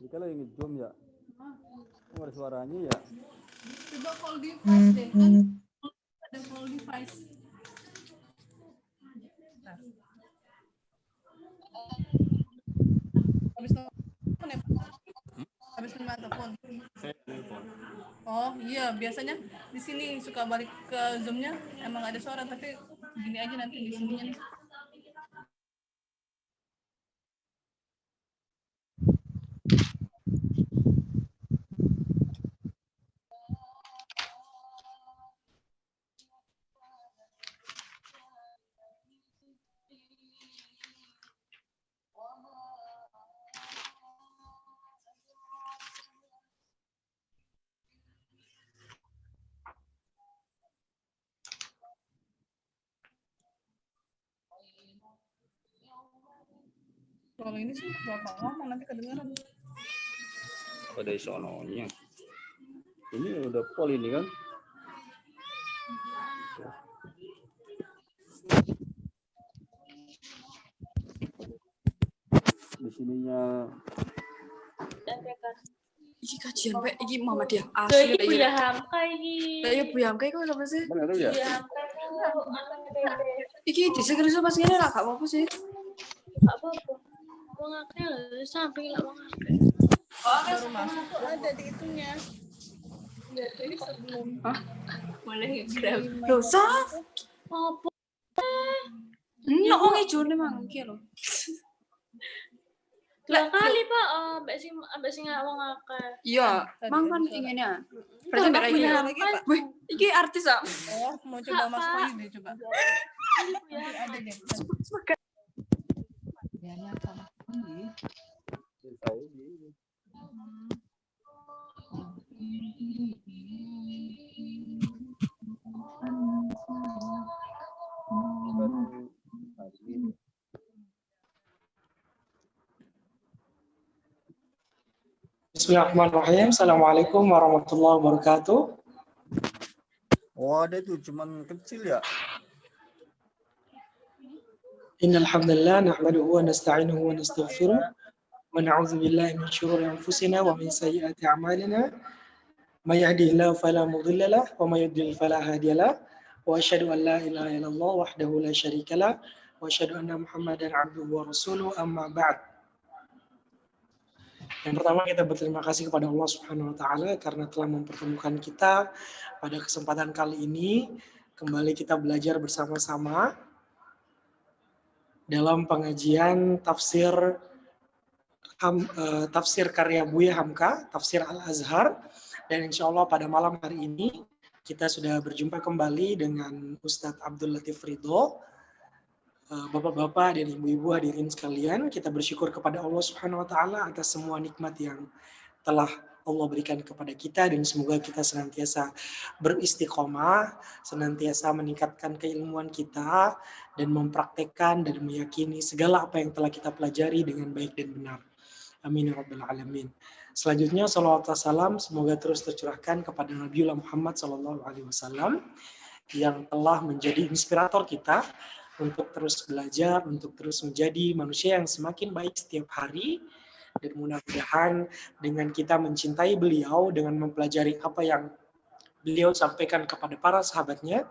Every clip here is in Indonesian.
Jika lagi nge-zoom ya. Kok ada suaranya ya? Coba call device deh, kan ada call device. Bentar. Habis telepon ya, Pak? Habis nerima telepon. Oh iya, biasanya di sini suka balik ke zoomnya emang ada suara, tapi gini aja nanti di sininya nih. Kalau ini sih bapak ngomong nanti kedengeran. Pada sononya. Ini udah pol ini kan? Di sininya Iki kajian Pak, iki Muhammadiyah So asli iki Buya Hamka iki. Lah ya Bu Hamka iku sapa sih? benar ya? Buya Hamka iku anak tempe. Iki diseger pas ngene lah gak apa-apa sih. Gak apa-apa. Wong akeh lho, samping lah wong akeh. Baru masuk tuh ada di itunya. Jadi sebelum. Hah? Boleh nge-grab. Lho, Saf. Apa? Nek wong ijone mang iki lho. Dua kali Pak, ambek sing wong akeh. Iya, mang kan ingene. Berarti mbak lagi. Buya lagi, Hamka. Pak. Wih, iki artis ah. Oh, mau coba Kak, masuk Pak. aja deh coba. Ini Buya Nanti ada deh. Bismillahirrahmanirrahim. Assalamualaikum warahmatullahi wabarakatuh. Oh ada itu cuman kecil ya? Innal hamdalillah nahmaduhu wa nasta'inuhu wa nastaghfiruh wa na'udzu billahi min shururi anfusina wa min sayyiati a'malina. May yahdihillahu fala mudilla lahu wa may yudlil fala hadiya lahu. Wa asyhadu an la ilaha illallah wahdahu la syarika lahu wa asyhadu anna Muhammadan 'abduhu wa rasuluhu amma ba'd. Yang pertama kita berterima kasih kepada Allah Subhanahu wa taala karena telah mempertemukan kita pada kesempatan kali ini. Kembali kita belajar bersama-sama dalam pengajian tafsir karya Buya Hamka, tafsir Al-Azhar. Dan insya Allah pada malam hari ini kita sudah berjumpa kembali dengan Ustadz Abdul Latif Ridho. Bapak-bapak dan ibu-ibu hadirin sekalian, kita bersyukur kepada Allah Subhanahu wa taala atas semua nikmat yang telah Allah berikan kepada kita, dan semoga kita senantiasa beristiqomah, senantiasa meningkatkan keilmuan kita dan mempraktekkan dan meyakini segala apa yang telah kita pelajari dengan baik dan benar. Amin ya rabbal alamin. Selanjutnya salawat wa salam semoga terus tercurahkan kepada Nabiullah Muhammad SAW yang telah menjadi inspirator kita untuk terus belajar, untuk terus menjadi manusia yang semakin baik setiap hari. Dan mudah-mudahan dengan kita mencintai beliau, dengan mempelajari apa yang beliau sampaikan kepada para sahabatnya,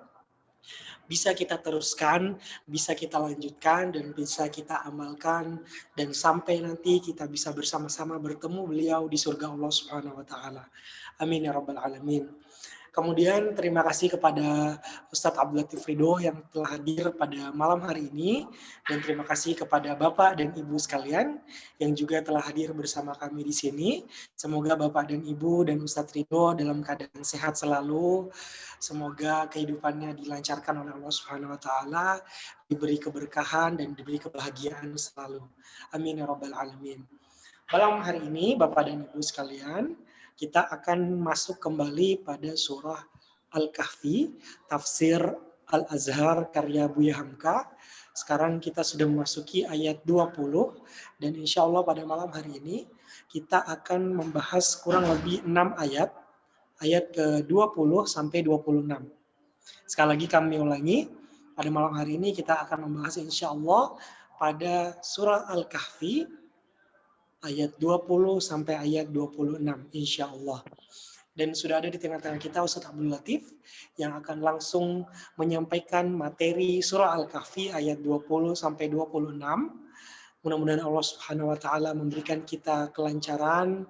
bisa kita teruskan, bisa kita lanjutkan, dan bisa kita amalkan, dan sampai nanti kita bisa bersama-sama bertemu beliau di surga Allah Subhanahu wa taala. Amin ya rabbal alamin. Kemudian terima kasih kepada Ustadz Abdul Latif Ridho yang telah hadir pada malam hari ini, dan terima kasih kepada Bapak dan Ibu sekalian yang juga telah hadir bersama kami di sini. Semoga Bapak dan Ibu dan Ustadz Ridho dalam keadaan sehat selalu. Semoga kehidupannya dilancarkan oleh Allah Subhanahu wa taala, diberi keberkahan dan diberi kebahagiaan selalu. Amin ya rabbal alamin. Malam hari ini Bapak dan Ibu sekalian, kita akan masuk kembali pada surah Al-Kahfi, tafsir Al-Azhar karya Buya Hamka. Sekarang kita sudah memasuki ayat 20, dan insya Allah pada malam hari ini kita akan membahas kurang lebih 6 ayat ke-20 sampai 26. Sekali lagi kami ulangi, pada malam hari ini kita akan membahas insya Allah pada surah Al-Kahfi, ayat 20 sampai ayat 26 insya Allah. Dan sudah ada di tengah-tengah kita Ustaz Abdul Latif yang akan langsung menyampaikan materi surah Al-Kahfi ayat 20 sampai 26. Mudah-mudahan Allah Subhanahu wa taala memberikan kita kelancaran,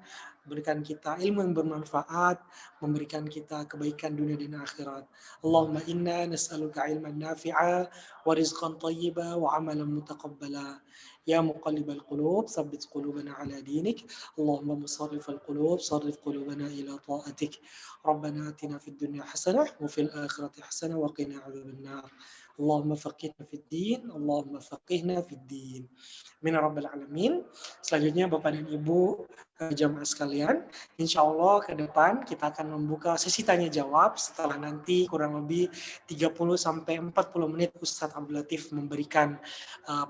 memberikan kita ilmu yang bermanfaat, memberikan kita kebaikan dunia dan akhirat. Allahumma inna nas'aluka ilman nafi'a wa rizqan thayyiba wa amalan mutaqabbala. Ya muqallibal qulub, tsabbit qulubana ala dinik. Allahumma musarrifal qulub, sarrif qulubana ila ta'atik. Rabbana atina fid dunya hasanah wa fil akhirati hasanah wa qina adzabannar. Allahumma faqihna fid din, Allahumma faqihna fid din. Amin ya rabbal alamin. Selanjutnya Bapak dan Ibu jamaah sekalian, insya Allah ke depan kita akan membuka sesi tanya jawab setelah nanti kurang lebih 30 sampai 40 menit Ustadz Abdul Latif memberikan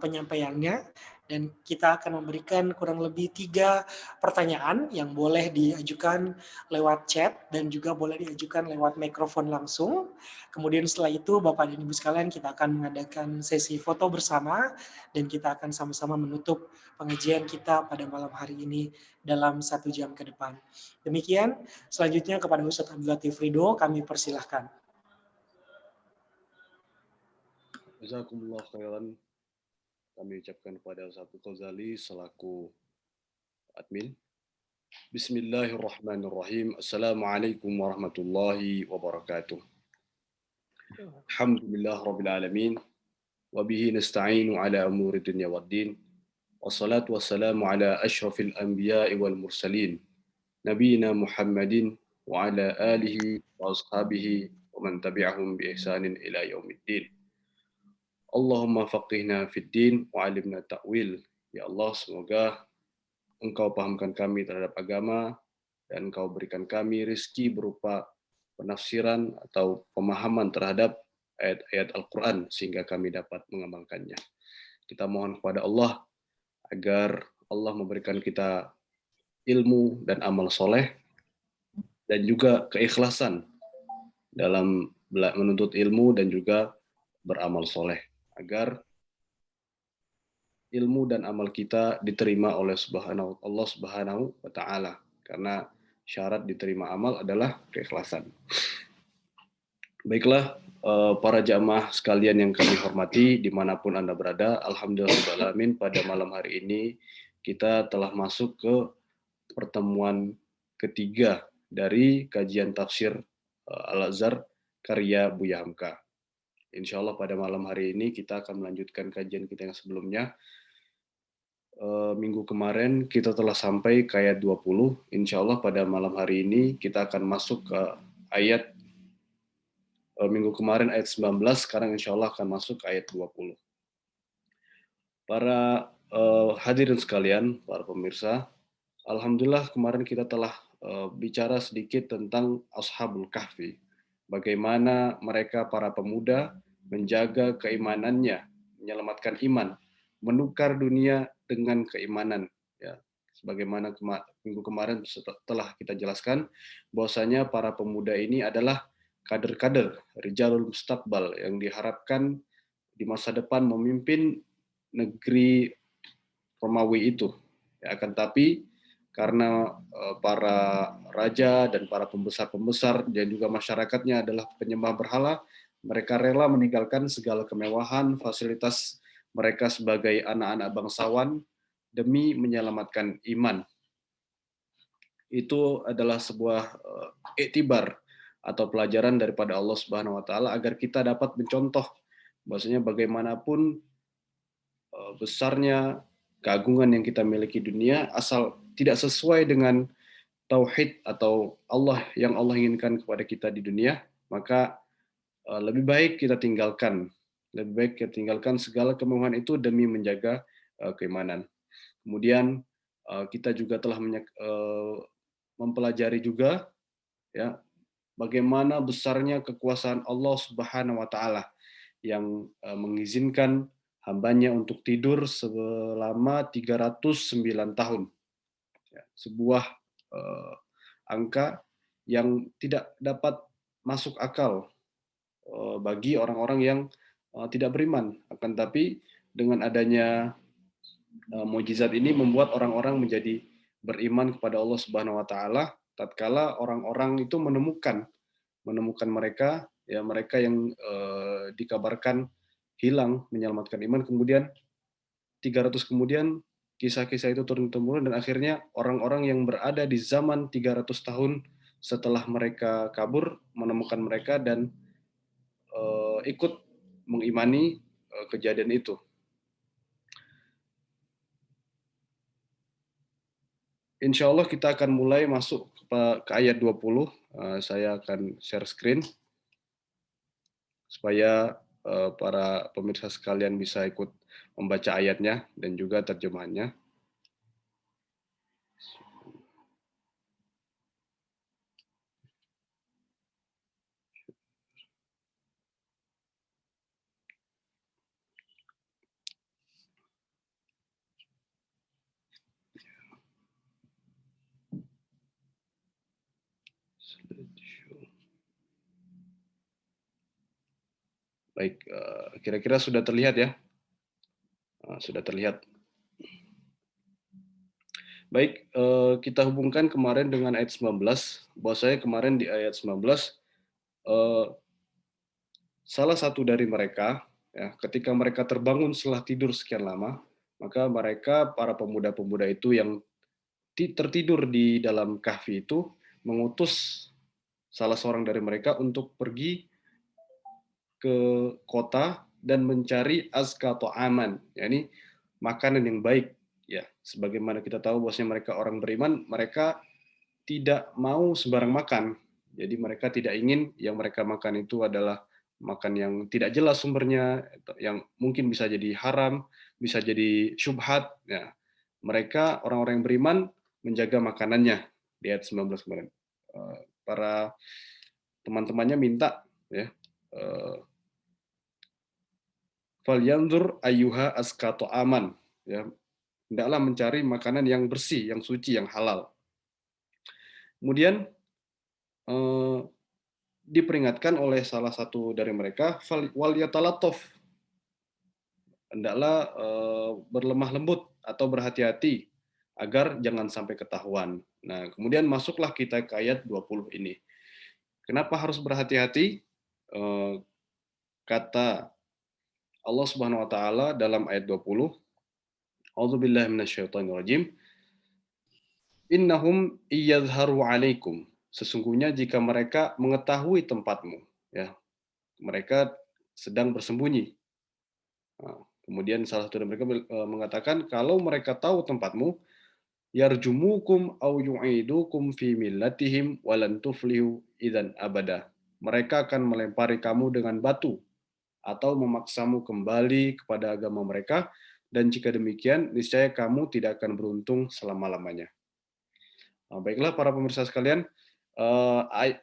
penyampaiannya, dan kita akan memberikan kurang lebih 3 pertanyaan yang boleh diajukan lewat chat dan juga boleh diajukan lewat mikrofon langsung. Kemudian setelah itu Bapak dan Ibu sekalian kita akan mengadakan sesi foto bersama dan kita akan sama-sama menutup pengajian kita pada malam hari ini dalam 1 jam ke depan. Demikian, selanjutnya kepada Ustadz Abdul Latif Ridho kami persilahkan. Jazakumullah khairan. Kami ucapkan kepada Ustaz Ghazali selaku admin. Bismillahirrahmanirrahim. Assalamualaikum warahmatullahi wabarakatuh. Alhamdulillah rabbil alamin. Wa bihi nasta'inu ala umuri dunya waddin. Wassalatu wassalamu ala asyrafil anbiya'i wal mursalin. Nabiyina Muhammadin wa ala alihi wa ashabihi wa man tabi'ahum bi ihsanin ila yaumiddin. Allahumma faqihna fid din wa alimna ta'wil. Ya Allah, semoga Engkau pahamkan kami terhadap agama dan Engkau berikan kami rezeki berupa penafsiran atau pemahaman terhadap ayat-ayat Al-Quran sehingga kami dapat mengamalkannya. Kita mohon kepada Allah agar Allah memberikan kita ilmu dan amal soleh dan juga keikhlasan dalam menuntut ilmu dan juga beramal soleh, agar ilmu dan amal kita diterima oleh Allah Subhanahu wa taala, karena syarat diterima amal adalah keikhlasan. Baiklah, para jamaah sekalian yang kami hormati dimanapun Anda berada, alhamdulillahirrahmanirrahim, pada malam hari ini kita telah masuk ke pertemuan ketiga dari kajian tafsir Al-Azhar karya Buya Hamka. Insya Allah pada malam hari ini kita akan melanjutkan kajian kita yang sebelumnya. Minggu kemarin kita telah sampai ke ayat 20. Insya Allah pada malam hari ini kita akan masuk ke ayat, minggu kemarin ayat 19, sekarang insya Allah akan masuk ke ayat 20. Para hadirin sekalian, para pemirsa, alhamdulillah kemarin kita telah bicara sedikit tentang Ashabul Kahfi. Bagaimana mereka para pemuda menjaga keimanannya, menyelamatkan iman, menukar dunia dengan keimanan. Ya, sebagaimana minggu kemarin telah kita jelaskan, bahwasanya para pemuda ini adalah kader-kader, rijalul mustaqbal yang diharapkan di masa depan memimpin negeri Romawi itu. Ya, akan tapi karena para raja dan para pembesar-pembesar dan juga masyarakatnya adalah penyembah berhala, mereka rela meninggalkan segala kemewahan, fasilitas mereka sebagai anak-anak bangsawan demi menyelamatkan iman. Itu adalah sebuah iktibar atau pelajaran daripada Allah Subhanahu wa taala agar kita dapat mencontoh bahwasanya bagaimanapun besarnya keagungan yang kita miliki dunia, asal tidak sesuai dengan tauhid atau Allah yang Allah inginkan kepada kita di dunia, maka lebih baik kita tinggalkan. Lebih baik kita tinggalkan segala kemewahan itu demi menjaga keimanan. Kemudian kita juga telah mempelajari juga ya bagaimana besarnya kekuasaan Allah Subhanahu wa taala yang mengizinkan hambanya untuk tidur selama 309 tahun. Ya, sebuah angka yang tidak dapat masuk akal bagi orang-orang yang tidak beriman. Akan tapi dengan adanya mukjizat ini membuat orang-orang menjadi beriman kepada Allah Subhanahu wa taala tatkala orang-orang itu menemukan mereka, ya mereka yang dikabarkan hilang menyelamatkan iman, kemudian 300 kemudian kisah-kisah itu turun-temurun dan akhirnya orang-orang yang berada di zaman 300 tahun setelah mereka kabur menemukan mereka dan ikut mengimani kejadian itu. Insya Allah kita akan mulai masuk ke ayat 20. Saya akan share screen supaya para pemirsa sekalian bisa ikut membaca ayatnya dan juga terjemahannya. Baik, kira-kira sudah terlihat ya? Sudah terlihat. Baik, kita hubungkan kemarin dengan ayat 19. Bahwasanya kemarin di ayat 19, salah satu dari mereka, ya, ketika mereka terbangun setelah tidur sekian lama, maka mereka, para pemuda-pemuda itu yang tertidur di dalam kahfi itu, mengutus salah seorang dari mereka untuk pergi ke kota dan mencari azka atau aman, yakni makanan yang baik. Ya, sebagaimana kita tahu bahwasanya mereka orang beriman, mereka tidak mau sembarang makan. Jadi mereka tidak ingin yang mereka makan itu adalah makan yang tidak jelas sumbernya, yang mungkin bisa jadi haram, bisa jadi syubhat. Ya, mereka orang-orang yang beriman menjaga makanannya di ayat 19 kemarin. Para teman-temannya minta, ya, falyanzur ayyuha askato aman, ya, hendaklah mencari makanan yang bersih, yang suci, yang halal. Kemudian diperingatkan oleh salah satu dari mereka, wal yatalattof, hendaklah berlemah lembut atau berhati-hati agar jangan sampai ketahuan. Nah, kemudian masuklah kita ke ayat 20 ini. Kenapa harus berhati-hati? Kata Allah Subhanahu wa taala dalam ayat 20, A'udzubillahi minasyaitonirrajim. Innahum iyadharu 'alaikum. Sesungguhnya jika mereka mengetahui tempatmu, ya, mereka sedang bersembunyi. Nah, kemudian salah satu dari mereka mengatakan, kalau mereka tahu tempatmu, yarjumukum au yu'idukum fi millatihim walan tuflihu idzan abada. Mereka akan melempari kamu dengan batu atau memaksamu kembali kepada agama mereka, dan jika demikian niscaya kamu tidak akan beruntung selama-lamanya. Nah, baiklah para pemirsa sekalian,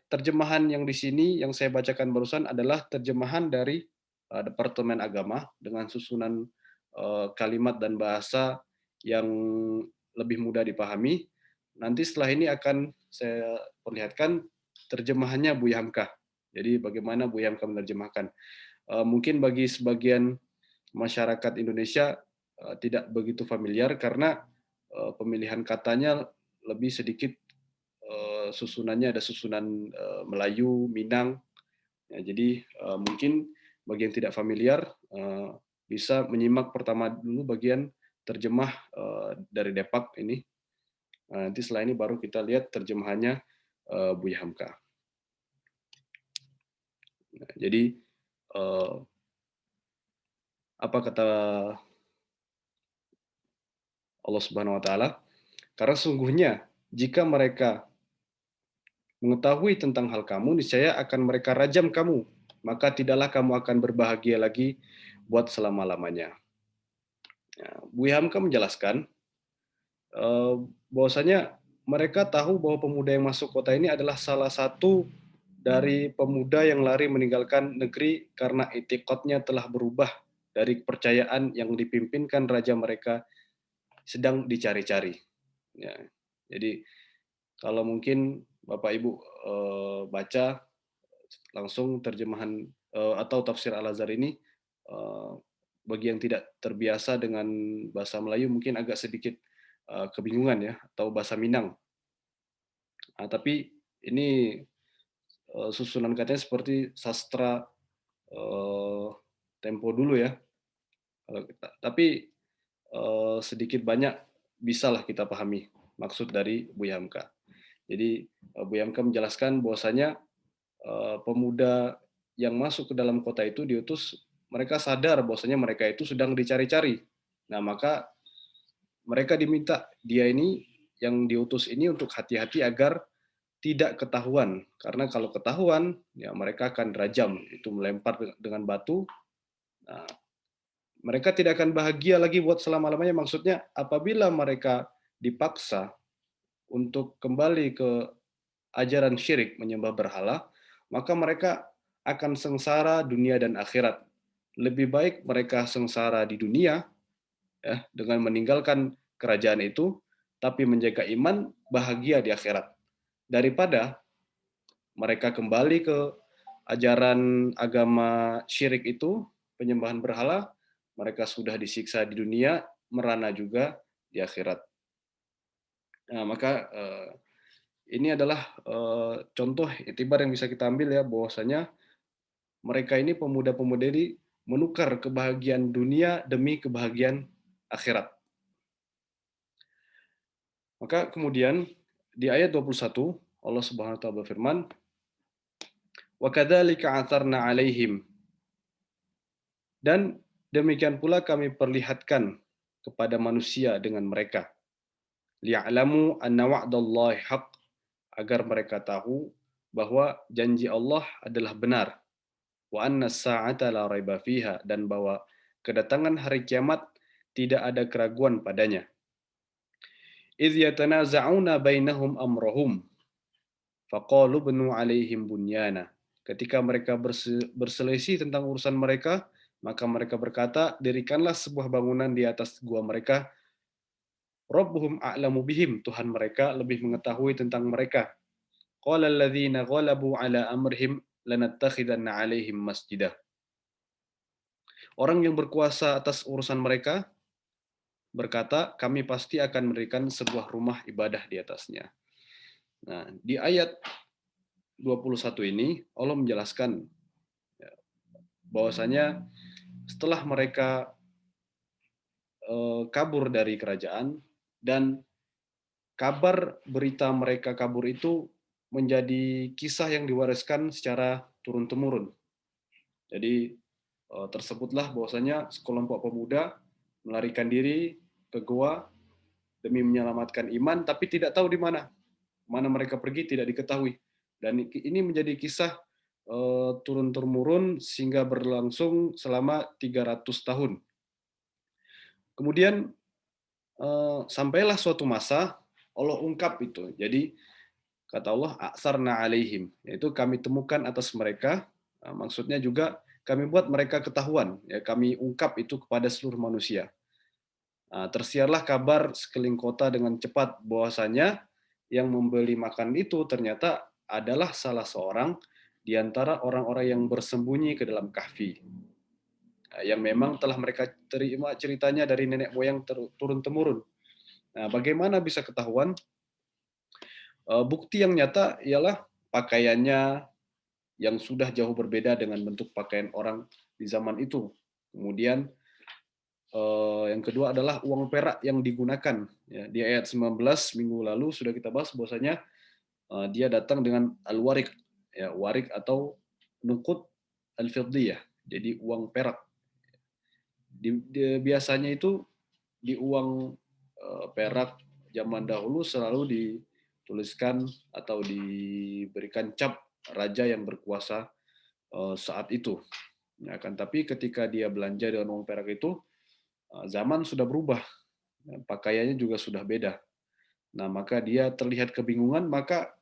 terjemahan yang di sini yang saya bacakan barusan adalah terjemahan dari Departemen Agama dengan susunan kalimat dan bahasa yang lebih mudah dipahami. Nanti setelah ini akan saya perlihatkan terjemahannya Buya Hamka. Jadi bagaimana Buya Hamka menerjemahkan. Mungkin bagi sebagian masyarakat Indonesia tidak begitu familiar karena pemilihan katanya lebih sedikit, susunannya ada susunan Melayu, Minang. Ya, jadi mungkin bagi yang tidak familiar bisa menyimak pertama dulu bagian terjemah dari Depak ini. Nanti setelah ini baru kita lihat terjemahannya Buya Hamka. Nah, jadi apa kata Allah Subhanahu wa taala? Karena sungguhnya jika mereka mengetahui tentang hal kamu, niscaya akan mereka rajam kamu, maka tidaklah kamu akan berbahagia lagi buat selama-lamanya. Buya Hamka menjelaskan bahwasanya mereka tahu bahwa pemuda yang masuk kota ini adalah salah satu dari pemuda yang lari meninggalkan negeri karena itikadnya telah berubah dari kepercayaan yang dipimpinkan raja mereka sedang dicari-cari. Ya, jadi kalau mungkin Bapak Ibu baca langsung terjemahan atau tafsir Al-Azhar ini, bagi yang tidak terbiasa dengan bahasa Melayu mungkin agak sedikit kebingungan ya, atau bahasa Minang. Tapi ini susunan katanya seperti sastra tempo dulu ya. Tapi sedikit banyak bisalah kita pahami maksud dari Buya Hamka. Jadi Buya Hamka menjelaskan bahwasanya pemuda yang masuk ke dalam kota itu diutus, mereka sadar bahwasanya mereka itu sedang dicari-cari. Nah, maka mereka diminta, dia ini yang diutus ini untuk hati-hati agar tidak ketahuan, karena kalau ketahuan ya mereka akan rajam, itu melempar dengan batu. Nah, mereka tidak akan bahagia lagi buat selama-lamanya. Maksudnya apabila mereka dipaksa untuk kembali ke ajaran syirik menyembah berhala, maka mereka akan sengsara dunia dan akhirat. Lebih baik mereka sengsara di dunia ya, dengan meninggalkan kerajaan itu, tapi menjaga iman, bahagia di akhirat, daripada mereka kembali ke ajaran agama syirik itu, penyembahan berhala, mereka sudah disiksa di dunia, merana juga di akhirat. Nah, maka ini adalah contoh itibar yang bisa kita ambil ya, bahwasanya mereka ini pemuda-pemuda ini menukar kebahagiaan dunia demi kebahagiaan akhirat. Maka kemudian di ayat 21 Allah Subhanahu wa taala berfirman, "Wa kadzalika atharna 'alaihim." Dan demikian pula kami perlihatkan kepada manusia dengan mereka. Liya'lamu anna wa'dallahi haqq, agar mereka tahu bahwa janji Allah adalah benar. Wa anna as-sa'ata la raiba fiha, dan bahwa kedatangan hari kiamat tidak ada keraguan padanya. Idz yatanaza'una bainahum amrahum faqalu bnu 'alaihim bunyana. Ketika mereka berselisih tentang urusan mereka, maka mereka berkata, dirikanlah sebuah bangunan di atas gua mereka. Rabbuhum a'lamu bihim, Tuhan mereka lebih mengetahui tentang mereka. Qala alladzina ghalabu ala amrihim lanattakhidanna 'alaihim masjidah. Orang yang berkuasa atas urusan mereka berkata, kami pasti akan mendirikan sebuah rumah ibadah di atasnya. Nah, di ayat 21 ini Allah menjelaskan bahwasanya setelah mereka kabur dari kerajaan, dan kabar berita mereka kabur itu menjadi kisah yang diwariskan secara turun-temurun. Jadi tersebutlah bahwasanya sekelompok pemuda melarikan diri ke goa demi menyelamatkan iman, tapi tidak tahu di mana mereka pergi, tidak diketahui. Dan ini menjadi kisah turun-temurun sehingga berlangsung selama 300 tahun. Kemudian sampailah suatu masa Allah ungkap itu. Jadi kata Allah, aksarna alaihim, yaitu kami temukan atas mereka. Maksudnya juga kami buat mereka ketahuan, ya kami ungkap itu kepada seluruh manusia. Tersiarlah kabar sekeliling kota dengan cepat bahwasanya yang membeli makan itu ternyata adalah salah seorang di antara orang-orang yang bersembunyi ke dalam kahfi, yang memang telah mereka terima ceritanya dari nenek moyang turun-temurun. Nah, bagaimana bisa ketahuan? Bukti yang nyata ialah pakaiannya yang sudah jauh berbeda dengan bentuk pakaian orang di zaman itu. Kemudian yang kedua adalah uang perak yang digunakan. Ya, di ayat 19 minggu lalu sudah kita bahas bahwasanya dia datang dengan al-warik, ya, warik atau nukut al-fiddiyah, jadi uang perak. Biasanya itu di uang perak zaman dahulu selalu dituliskan atau diberikan cap raja yang berkuasa saat itu. Ya, kan, tapi ketika dia belanja dengan uang perak itu, zaman sudah berubah, pakaiannya juga sudah beda. Nah, maka dia terlihat kebingungan, maka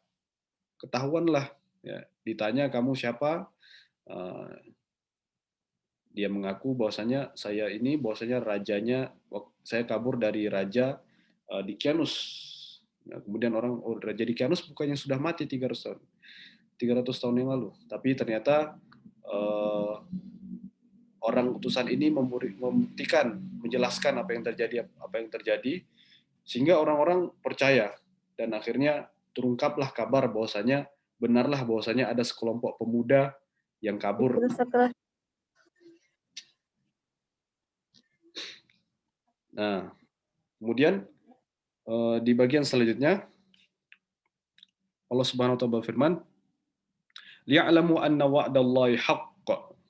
ketahuanlah, ya, ditanya kamu siapa, dia mengaku bahwasanya saya ini bahwasanya rajanya, saya kabur dari raja Dikianus. Nah, kemudian raja Dikianus bukannya sudah mati 300 tahun yang lalu, tapi ternyata orang utusan ini membuktikan, menjelaskan apa yang terjadi, sehingga orang-orang percaya dan akhirnya terungkaplah kabar bahwasanya benarlah bahwasanya ada sekelompok pemuda yang kabur. Nah, kemudian di bagian selanjutnya Allah Subhanahu wa taala berfirman, "Liya'lamu anna wa'dallahi haqq",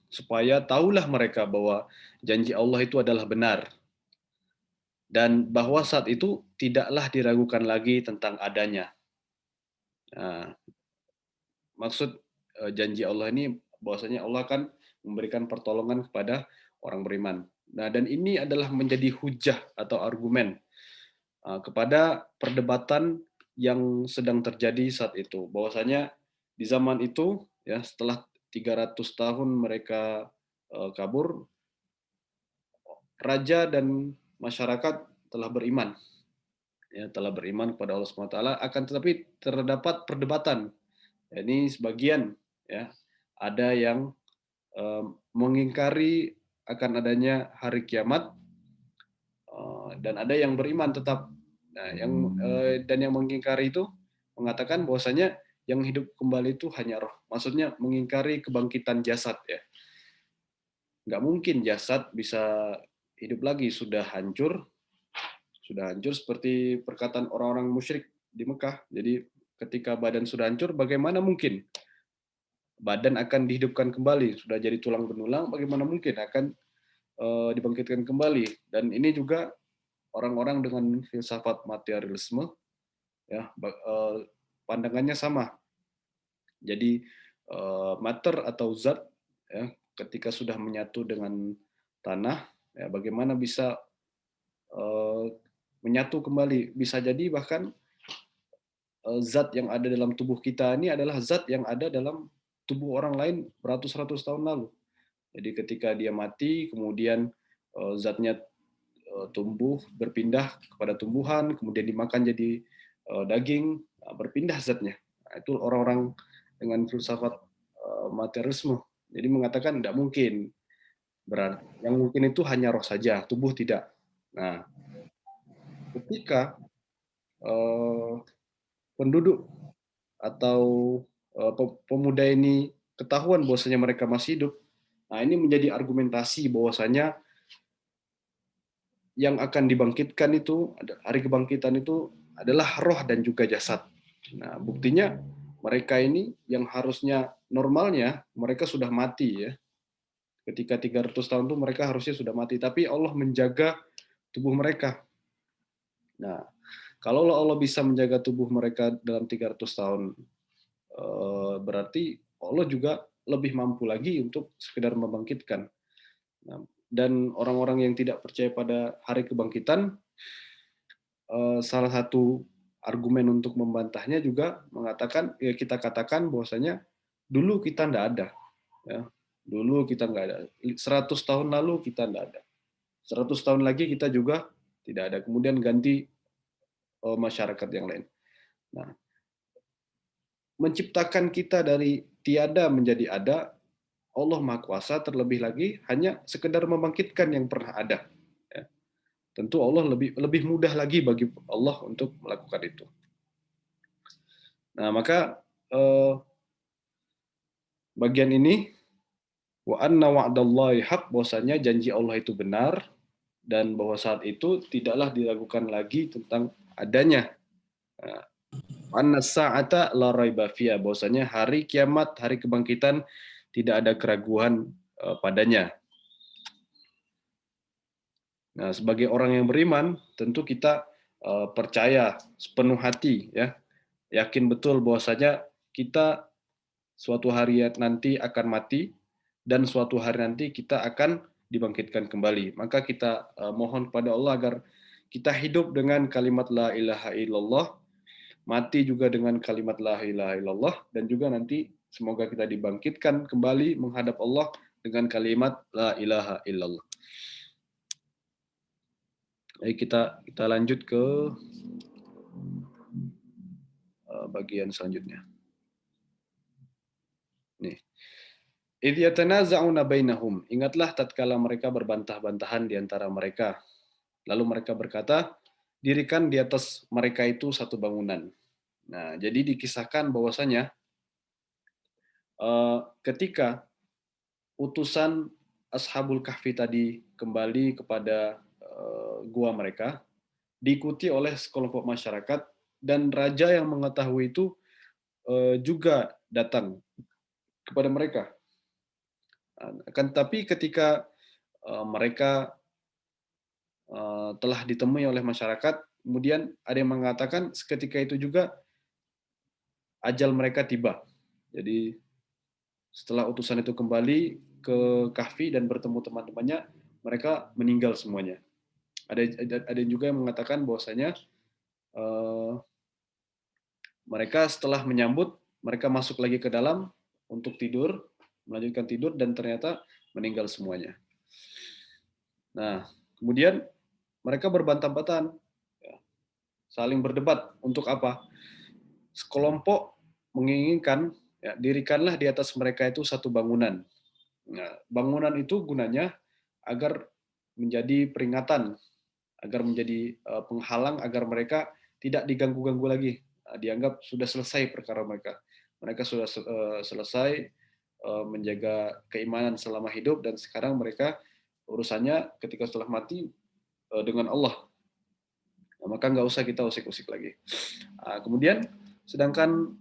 supaya tahulah mereka bahwa janji Allah itu adalah benar dan bahwa saat itu tidaklah diragukan lagi tentang adanya. Nah, maksud janji Allah ini bahwasanya Allah akan memberikan pertolongan kepada orang beriman. Nah, dan ini adalah menjadi hujah atau argumen kepada perdebatan yang sedang terjadi saat itu, bahwasanya di zaman itu ya setelah 300 tahun mereka kabur, raja dan masyarakat telah beriman, ya telah beriman kepada Allah SWT, akan tetapi terdapat perdebatan. Ya, ini sebagian ya ada yang mengingkari akan adanya hari kiamat dan ada yang beriman tetap. Nah, yang mengingkari itu mengatakan bahwasanya yang hidup kembali itu hanya roh. Maksudnya mengingkari kebangkitan jasad ya. Nggak mungkin jasad bisa hidup lagi, sudah hancur seperti perkataan orang-orang musyrik di Mekah. Jadi ketika badan sudah hancur, bagaimana mungkin badan akan dihidupkan kembali? Sudah jadi tulang benulang, bagaimana mungkin akan dibangkitkan kembali? Dan ini juga orang-orang dengan filsafat materialisme ya pandangannya sama. Jadi mater atau zat ya ketika sudah menyatu dengan tanah ya bagaimana bisa menyatu kembali? Bisa jadi bahkan zat yang ada dalam tubuh kita ini adalah zat yang ada dalam tubuh orang lain beratus-ratus tahun lalu. Jadi ketika dia mati kemudian zatnya tumbuh, berpindah kepada tumbuhan, kemudian dimakan jadi daging, berpindah zatnya. Nah, itu orang-orang dengan filsafat materialisme. Jadi mengatakan tidak mungkin. Berarti yang mungkin itu hanya roh saja, tubuh tidak. Nah, ketika penduduk atau pemuda ini ketahuan bahwasanya mereka masih hidup, nah ini menjadi argumentasi bahwasanya yang akan dibangkitkan itu, hari kebangkitan itu adalah roh dan juga jasad. Nah, buktinya mereka ini yang harusnya normalnya mereka sudah mati ya. Ketika 300 tahun itu mereka harusnya sudah mati, tapi Allah menjaga tubuh mereka. Nah, kalau Allah bisa menjaga tubuh mereka dalam 300 tahun, berarti Allah juga lebih mampu lagi untuk sekedar membangkitkan. Nah, dan orang-orang yang tidak percaya pada hari kebangkitan, salah satu argumen untuk membantahnya juga mengatakan, ya kita katakan bahwasanya dulu kita tidak ada, ya. Dulu kita nggak ada. 100 tahun lalu kita tidak ada. 100 tahun lagi kita juga tidak ada. Kemudian ganti masyarakat yang lain. Nah, menciptakan kita dari tiada menjadi ada, Allah Maha Kuasa, terlebih lagi hanya sekedar membangkitkan yang pernah ada. Ya. Tentu Allah lebih mudah lagi bagi Allah untuk melakukan itu. Nah, maka bagian ini wa anna wa'dallahi haq, bahwasanya janji Allah itu benar dan bahwa saat itu tidaklah diragukan lagi tentang adanya. Anna sa'ata la raiba fiha, bahwasanya hari kiamat, hari kebangkitan tidak ada keraguan padanya. Nah, sebagai orang yang beriman, tentu kita percaya sepenuh hati, ya, yakin betul bahwasanya kita suatu hari nanti akan mati dan suatu hari nanti kita akan dibangkitkan kembali. Maka kita mohon kepada Allah agar kita hidup dengan kalimat la ilaha illallah, mati juga dengan kalimat la ilaha illallah, dan juga nanti semoga kita dibangkitkan kembali menghadap Allah dengan kalimat la ilaha illallah. Baik, kita lanjut ke bagian selanjutnya. Nih. idh yatanaza'una bainahum. Ingatlah tatkala mereka berbantah-bantahan di antara mereka. Lalu mereka berkata, dirikan di atas mereka itu satu bangunan. Nah, jadi dikisahkan bahwasanya ketika utusan Ashabul Kahfi tadi kembali kepada gua mereka, diikuti oleh sekelompok masyarakat, dan raja yang mengetahui itu juga datang kepada mereka. Akan tetapi ketika mereka telah ditemui oleh masyarakat, kemudian ada yang mengatakan seketika itu juga ajal mereka tiba. Jadi setelah utusan itu kembali ke Kahfi dan bertemu teman-temannya, mereka meninggal semuanya. Ada juga yang mengatakan bahwasanya mereka setelah menyambut, mereka masuk lagi ke dalam untuk tidur, melanjutkan tidur, dan ternyata meninggal semuanya. Nah, kemudian mereka berbantah-bantahan, saling berdebat untuk apa? Sekelompok menginginkan, dirikanlah di atas mereka itu satu bangunan. Nah, bangunan itu gunanya agar menjadi peringatan, agar menjadi penghalang agar mereka tidak diganggu-ganggu lagi. Dianggap sudah selesai perkara mereka. Mereka sudah selesai menjaga keimanan selama hidup, dan sekarang mereka urusannya ketika setelah mati dengan Allah. Nah, maka nggak usah kita usik-usik lagi. Kemudian sedangkan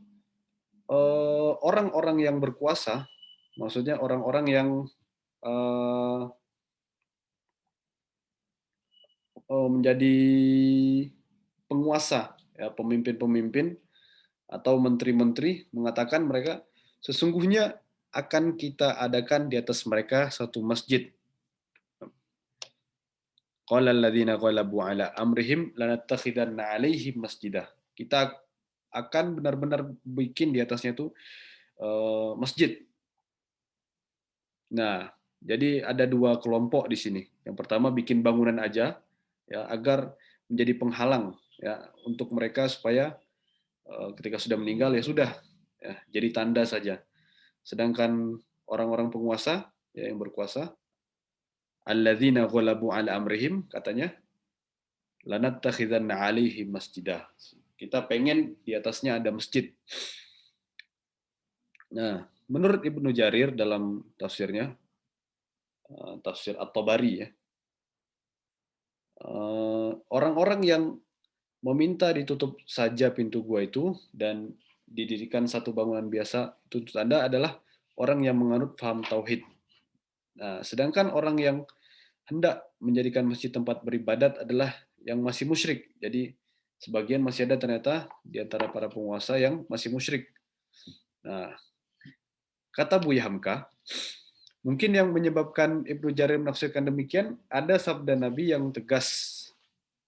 orang-orang yang berkuasa, maksudnya orang-orang yang menjadi penguasa, ya, pemimpin-pemimpin atau menteri-menteri, mengatakan mereka sesungguhnya akan kita adakan di atas mereka satu masjid. Qala alladziina qalabu ala amrihim lanattakhidanna 'alaihim masjidah. Kita akan benar-benar bikin di atasnya itu masjid. Nah, jadi ada dua kelompok di sini. Yang pertama bikin bangunan aja, ya, agar menjadi penghalang, ya, untuk mereka supaya ketika sudah meninggal ya sudah, ya, jadi tanda saja. Sedangkan orang-orang penguasa, ya, yang berkuasa, alladzina ghalabu ala amrihim, katanya lanattakhidanna 'alaihim masjidah. Kita pengen di atasnya ada masjid. Nah, menurut Ibnu Jarir dalam tafsirnya, tafsir At-Tabari, ya, orang-orang yang meminta ditutup saja pintu gua itu dan didirikan satu bangunan biasa, itu tanda adalah orang yang menganut paham tauhid. Nah, sedangkan orang yang hendak menjadikan masjid tempat beribadat adalah yang masih musyrik. Jadi sebagian masih ada ternyata di antara para penguasa yang masih musyrik. Nah, kata Buya Hamka, mungkin yang menyebabkan Ibnu Jarir menafsirkan demikian, ada sabda Nabi yang tegas.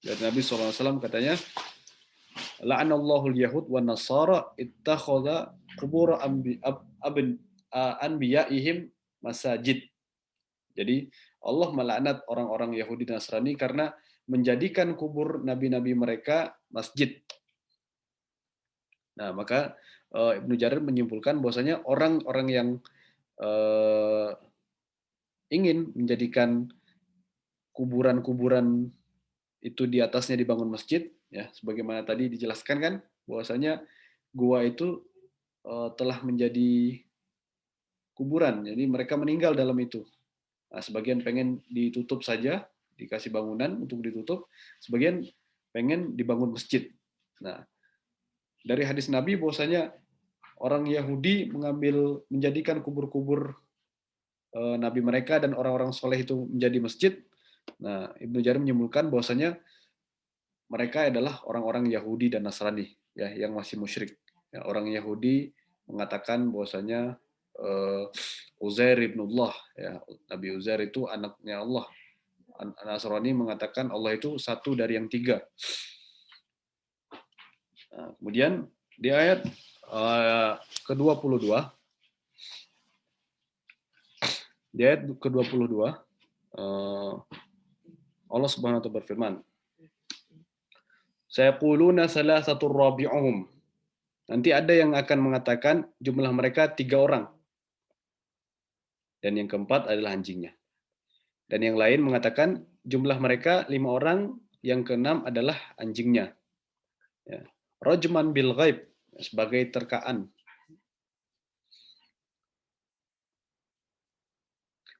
Dan Nabi SAW katanya, la'anallahu al-yahud wa nasara ittakhadha qubur anbiya'ihim masajid. Jadi Allah melaknat orang-orang Yahudi dan Nasrani karena menjadikan kubur nabi-nabi mereka masjid. Nah, maka Ibnu Jarir menyimpulkan bahwasanya orang-orang yang ingin menjadikan kuburan-kuburan itu di atasnya dibangun masjid, ya, sebagaimana tadi dijelaskan kan, bahwasanya gua itu telah menjadi kuburan, jadi mereka meninggal dalam itu. Nah, sebagian pengen ditutup saja, dikasih bangunan untuk ditutup, sebagian pengen dibangun masjid. Nah, dari hadis Nabi bahwasanya orang Yahudi menjadikan kubur-kubur nabi mereka dan orang-orang soleh itu menjadi masjid. Nah, Ibnu Jarir menyimpulkan bahwasanya mereka adalah orang-orang Yahudi dan Nasrani, ya, yang masih musyrik. Ya, orang Yahudi mengatakan bahwasanya Uzair ibnullah, ya, Nabi Uzair itu anaknya Allah. Nasrani mengatakan Allah itu satu dari yang tiga. Nah, kemudian di ayat ke-22, di ayat ke-22 Allah Subhanahu wa taala berfirman, sayaquluna salasatur rabi'uhum. Nanti ada yang akan mengatakan jumlah mereka 3 orang. dan yang keempat adalah anjingnya. Dan yang lain mengatakan jumlah mereka 5 orang, yang keenam adalah anjingnya. Ya. Rajman bil ghaib, sebagai terkaan.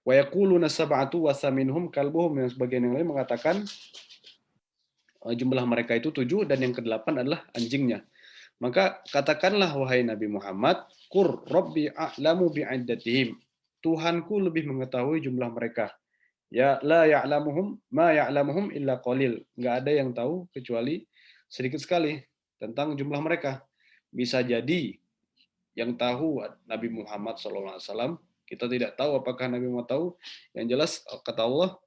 Wa yaquluna sab'atu wa saminhum kalbuhum, yang sebagian yang lain mengatakan jumlah mereka itu 7 dan yang ke-8 adalah anjingnya. Maka katakanlah wahai Nabi Muhammad, qur rabbi a'lamu bi'iddatihim. Tuhanku lebih mengetahui jumlah mereka. Ya la ya'lamuhum ma ya'lamuhum illa qalil. Enggak ada yang tahu kecuali sedikit sekali tentang jumlah mereka. Bisa jadi yang tahu Nabi Muhammad SAW. Kita tidak tahu apakah Nabi Muhammad tahu. Yang jelas kata Allah,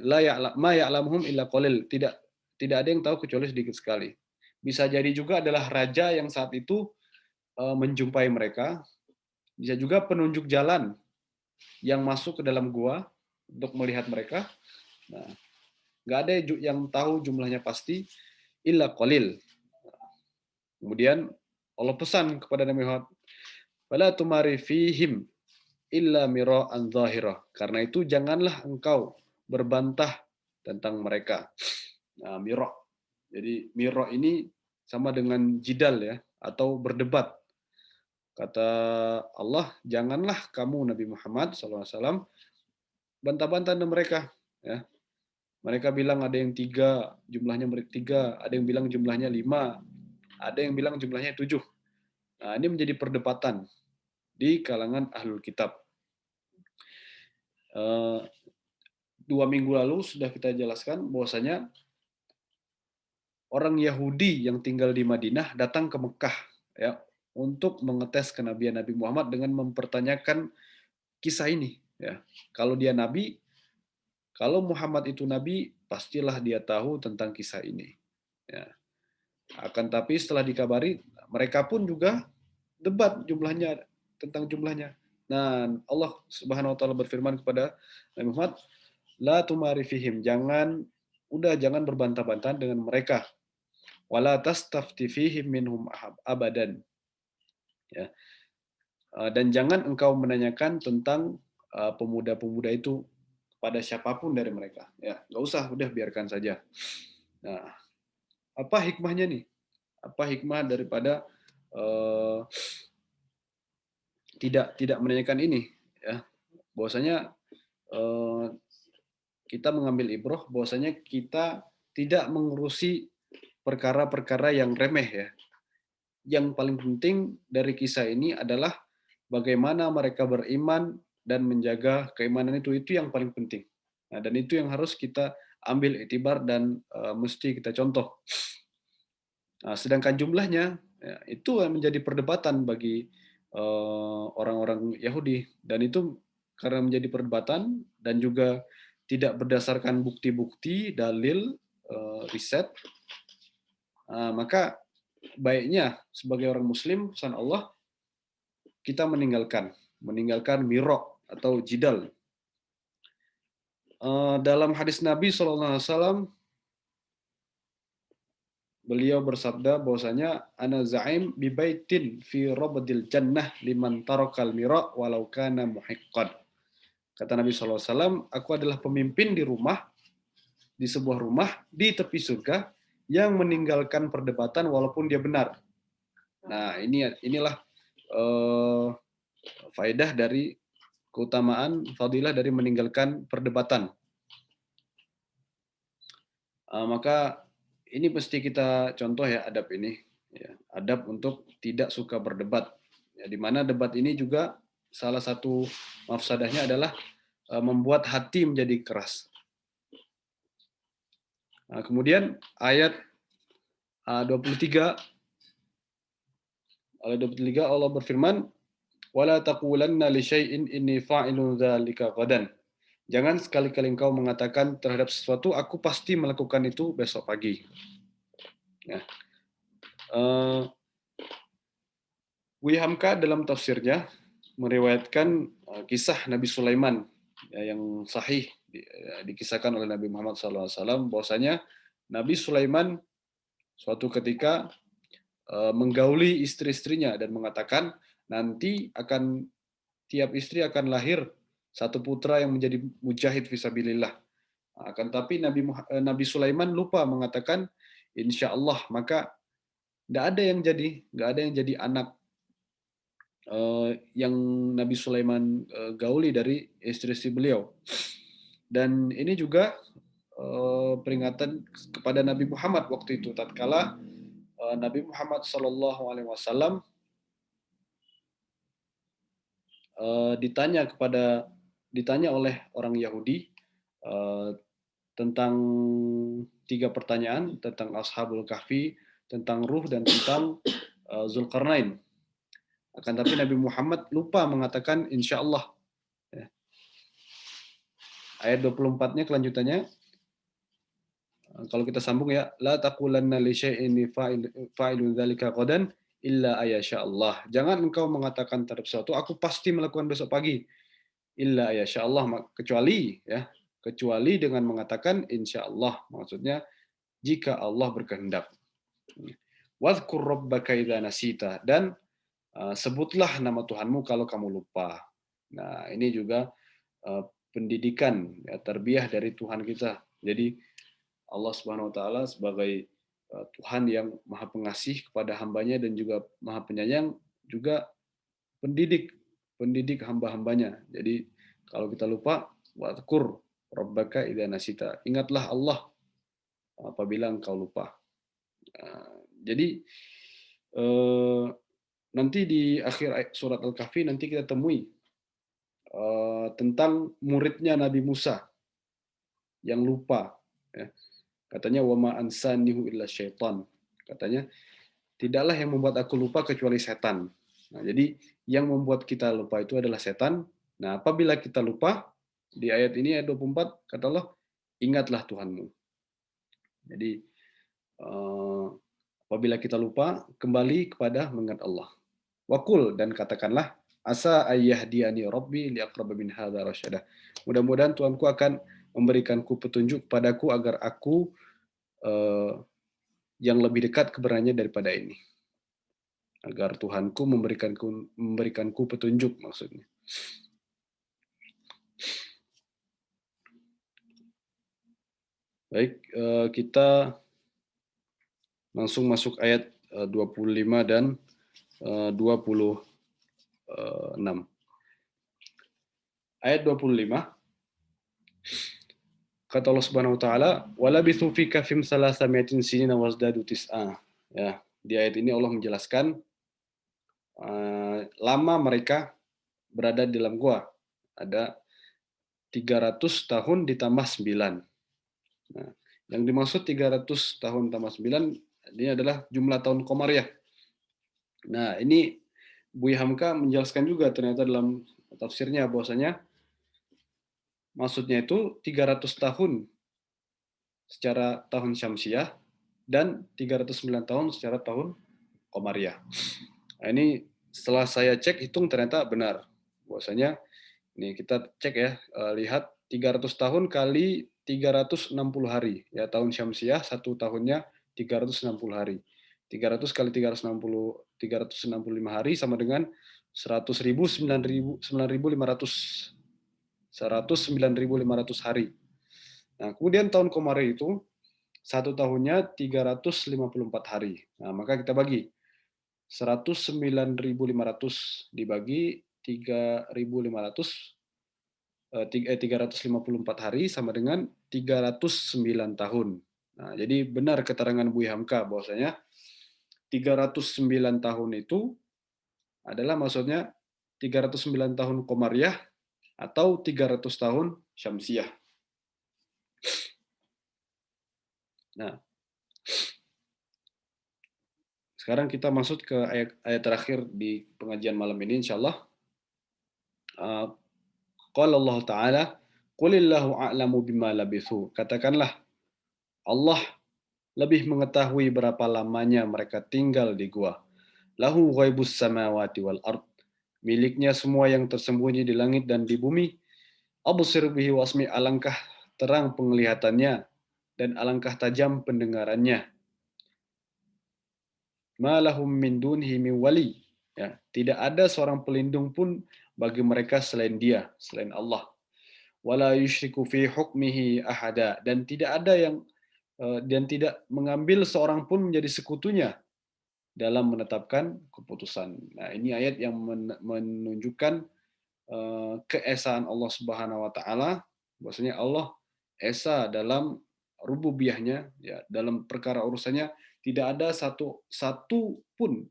la ma ya'lamuhum illa qalil. Tidak ada yang tahu kecuali sedikit sekali. Bisa jadi juga adalah raja yang saat itu menjumpai mereka. Bisa juga penunjuk jalan yang masuk ke dalam gua untuk melihat mereka. Nah, nggak ada yang tahu jumlahnya pasti, illa qalil. Kemudian Allah pesan kepada Nabi Muhammad, "Fala tumari fihim illa mira'an zahira." Karena itu janganlah engkau berbantah tentang mereka. Nah, mira'. Jadi mira' ini sama dengan jidal ya, atau berdebat. Kata Allah, janganlah kamu Nabi Muhammad SAW bantah-bantah dengan mereka. Ya. Mereka bilang ada yang 3, jumlahnya mereka 3, ada yang bilang jumlahnya 5, ada yang bilang jumlahnya 7. Nah, ini menjadi perdebatan di kalangan ahlul kitab. 2 minggu lalu sudah kita jelaskan bahwasanya orang Yahudi yang tinggal di Madinah datang ke Mekah ya untuk mengetes kenabian Nabi Muhammad dengan mempertanyakan kisah ini ya. Kalau dia nabi, kalau Muhammad itu nabi, pastilah dia tahu tentang kisah ini. Ya. Akan tapi setelah dikabari, mereka pun juga debat jumlahnya tentang jumlahnya. Nah, Allah Subhanahu wa taala berfirman kepada Nabi Muhammad, la tumari fihim, jangan berbantah-bantahan dengan mereka. Wala tastafti fihim minhum abadan. Ya. Dan jangan engkau menanyakan tentang pemuda-pemuda itu pada siapapun dari mereka. Ya, nggak usah, udah biarkan saja. Nah, apa hikmahnya nih? Apa hikmah daripada tidak menanyakan ini? Ya, bahwasanya kita mengambil ibrah, bahwasanya kita tidak mengurusi perkara-perkara yang remeh ya. Yang paling penting dari kisah ini adalah bagaimana mereka beriman dan menjaga keimanan itu yang paling penting. Nah, dan itu yang harus kita ambil iktibar dan mesti kita contoh. Nah, sedangkan jumlahnya ya, itu menjadi perdebatan bagi orang-orang Yahudi, dan itu karena menjadi perdebatan dan juga tidak berdasarkan bukti-bukti, dalil, riset, maka baiknya sebagai orang Muslim, pesan Allah, kita meninggalkan miro atau jidal. Dalam hadis Nabi SAW, beliau bersabda bahwasanya ana za'im bi baitin fi rabdil jannah liman tarakal mira walau kana muhiqqan. Kata Nabi SAW, aku adalah pemimpin di sebuah rumah di tepi surga yang meninggalkan perdebatan walaupun dia benar. Nah, inilah faedah dari keutamaan, fadilah dari meninggalkan perdebatan. Maka ini mesti kita contoh ya, adab ini. Ya, adab untuk tidak suka berdebat. Ya, di mana debat ini juga salah satu mafsadahnya adalah membuat hati menjadi keras. Nah, kemudian ayat 23 Allah berfirman, wala taqulanna li syai'in inni fa'ilun dzalika ghadan. Jangan sekali-kali engkau mengatakan terhadap sesuatu, aku pasti melakukan itu besok pagi. Ya. Buya Hamka dalam tafsirnya meriwayatkan kisah Nabi Sulaiman ya, yang sahih dikisahkan oleh Nabi Muhammad SAW, bahwasanya Nabi Sulaiman suatu ketika menggauli istri-istrinya dan mengatakan nanti tiap istri akan lahir satu putra yang menjadi mujahid fisabilillah. Akan tapi Nabi Sulaiman lupa mengatakan insya Allah, maka nggak ada yang jadi anak yang Nabi Sulaiman gauli dari istri beliau. Dan ini juga peringatan kepada Nabi Muhammad waktu itu, tatkala Nabi Muhammad SAW ditanya oleh orang Yahudi tentang 3 pertanyaan, tentang Ashabul Kahfi, tentang Ruh, dan tentang Zulkarnain. Akan tapi Nabi Muhammad lupa mengatakan insya Allah. Ayat 24-nya kelanjutannya, kalau kita sambung ya, la taqulanna li syai'in fa'ilun dzalika qadan illa ayasha Allah. Jangan engkau mengatakan terhadap sesuatu, aku pasti melakukan besok pagi. Illa ayasha Allah, kecuali dengan mengatakan insya Allah. Maksudnya jika Allah berkehendak. Wadhkur rabbaka idza nasita, dan sebutlah nama Tuhanmu kalau kamu lupa. Nah, ini juga pendidikan, tarbiyah dari Tuhan kita. Jadi Allah Subhanahu wa taala sebagai Tuhan yang Maha Pengasih kepada hambanya dan juga Maha Penyayang, juga pendidik hamba-hambanya. Jadi kalau kita lupa, wadhkur rabbaka idza nasita. Ingatlah Allah apabila engkau lupa. Jadi nanti di akhir surat Al-Kahfi nanti kita temui tentang muridnya Nabi Musa yang lupa. Katanya wama ansanihu illa syaitan. Katanya tidaklah yang membuat aku lupa kecuali setan. Nah, jadi yang membuat kita lupa itu adalah setan. Nah, apabila kita lupa, di ayat ini ayat 24 kata Allah, ingatlah Tuhanmu. Jadi apabila kita lupa, kembali kepada mengingat Allah. Wakul, dan katakanlah, asa ayyahdiani rabbi liaqraba min hadza rasyada. Mudah-mudahan Tuhanku akan memberikanku petunjuk padaku agar aku yang lebih dekat kebenarannya daripada ini. Agar Tuhanku memberikanku petunjuk, maksudnya. Baik, kita langsung masuk ayat 25 dan 26. Ayat 25. Kata Allah Subhanahu wa taala, "Walabithu fi kahfim salasami'atin sinina wazdadu tis'a." Ya, di ayat ini Allah menjelaskan lama mereka berada di dalam gua. Ada 300 tahun ditambah 9. Nah, yang dimaksud 300 tahun tambah 9 ini adalah jumlah tahun Qamariyah. Nah, ini Buya Hamka menjelaskan juga ternyata dalam tafsirnya bahwasanya maksudnya itu 300 tahun secara tahun Syamsiah dan 309 tahun secara tahun Qamariyah. Nah, ini setelah saya cek hitung ternyata benar. Bahwasanya ini kita cek ya, lihat 300 tahun kali 360 hari. Ya, tahun Syamsiah satu tahunnya 360 hari. 300 kali 365 hari sama dengan 109.500 hari. Nah, kemudian tahun Qamari itu satu tahunnya 354 hari. Nah, maka kita bagi 109.500 dibagi 354 hari sama dengan 309 tahun. Nah, jadi benar keterangan Buya Hamka bahwasanya 309 tahun itu adalah maksudnya 309 tahun Qamariyah atau 300 tahun Syamsiah. Nah, sekarang kita masuk ke ayat terakhir di pengajian malam ini insyaallah. Qala Allah Ta'ala, Qulillahu a'lamu bima labithu. Katakanlah, Allah lebih mengetahui berapa lamanya mereka tinggal di gua. Lahu ghaibus samawati wal ard. Miliknya semua yang tersembunyi di langit dan di bumi. Absir bihi wasmi, alangkah terang penglihatannya dan alangkah tajam pendengarannya. Ma lahum min dunhi min wali. Ya, tidak ada seorang pelindung pun bagi mereka selain Dia, selain Allah. Wala yusyriku fi hukmihi ahada, dan tidak ada yang dan tidak mengambil seorang pun menjadi sekutunya dalam menetapkan keputusan. Nah, ini ayat yang menunjukkan keesaan Allah Subhanahu wa taala, bahwasanya Allah esa dalam rububiyahnya, ya, dalam perkara urusannya tidak ada satu pun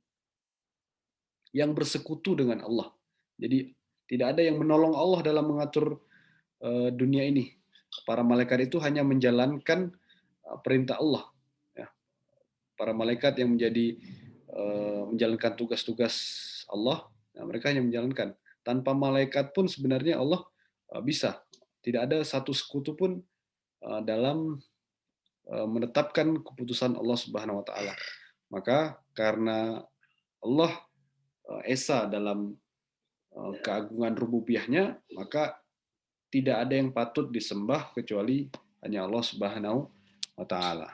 yang bersekutu dengan Allah. Jadi tidak ada yang menolong Allah dalam mengatur dunia ini. Para malaikat itu hanya menjalankan perintah Allah. Ya. Para malaikat yang menjalankan tugas-tugas Allah, nah, mereka hanya menjalankan. Tanpa malaikat pun sebenarnya Allah bisa. Tidak ada satu sekutu pun dalam menetapkan keputusan Allah Subhanahu wa taala. Maka karena Allah esa dalam keagungan rububiyahnya, maka tidak ada yang patut disembah kecuali hanya Allah Subhanahu wa taala.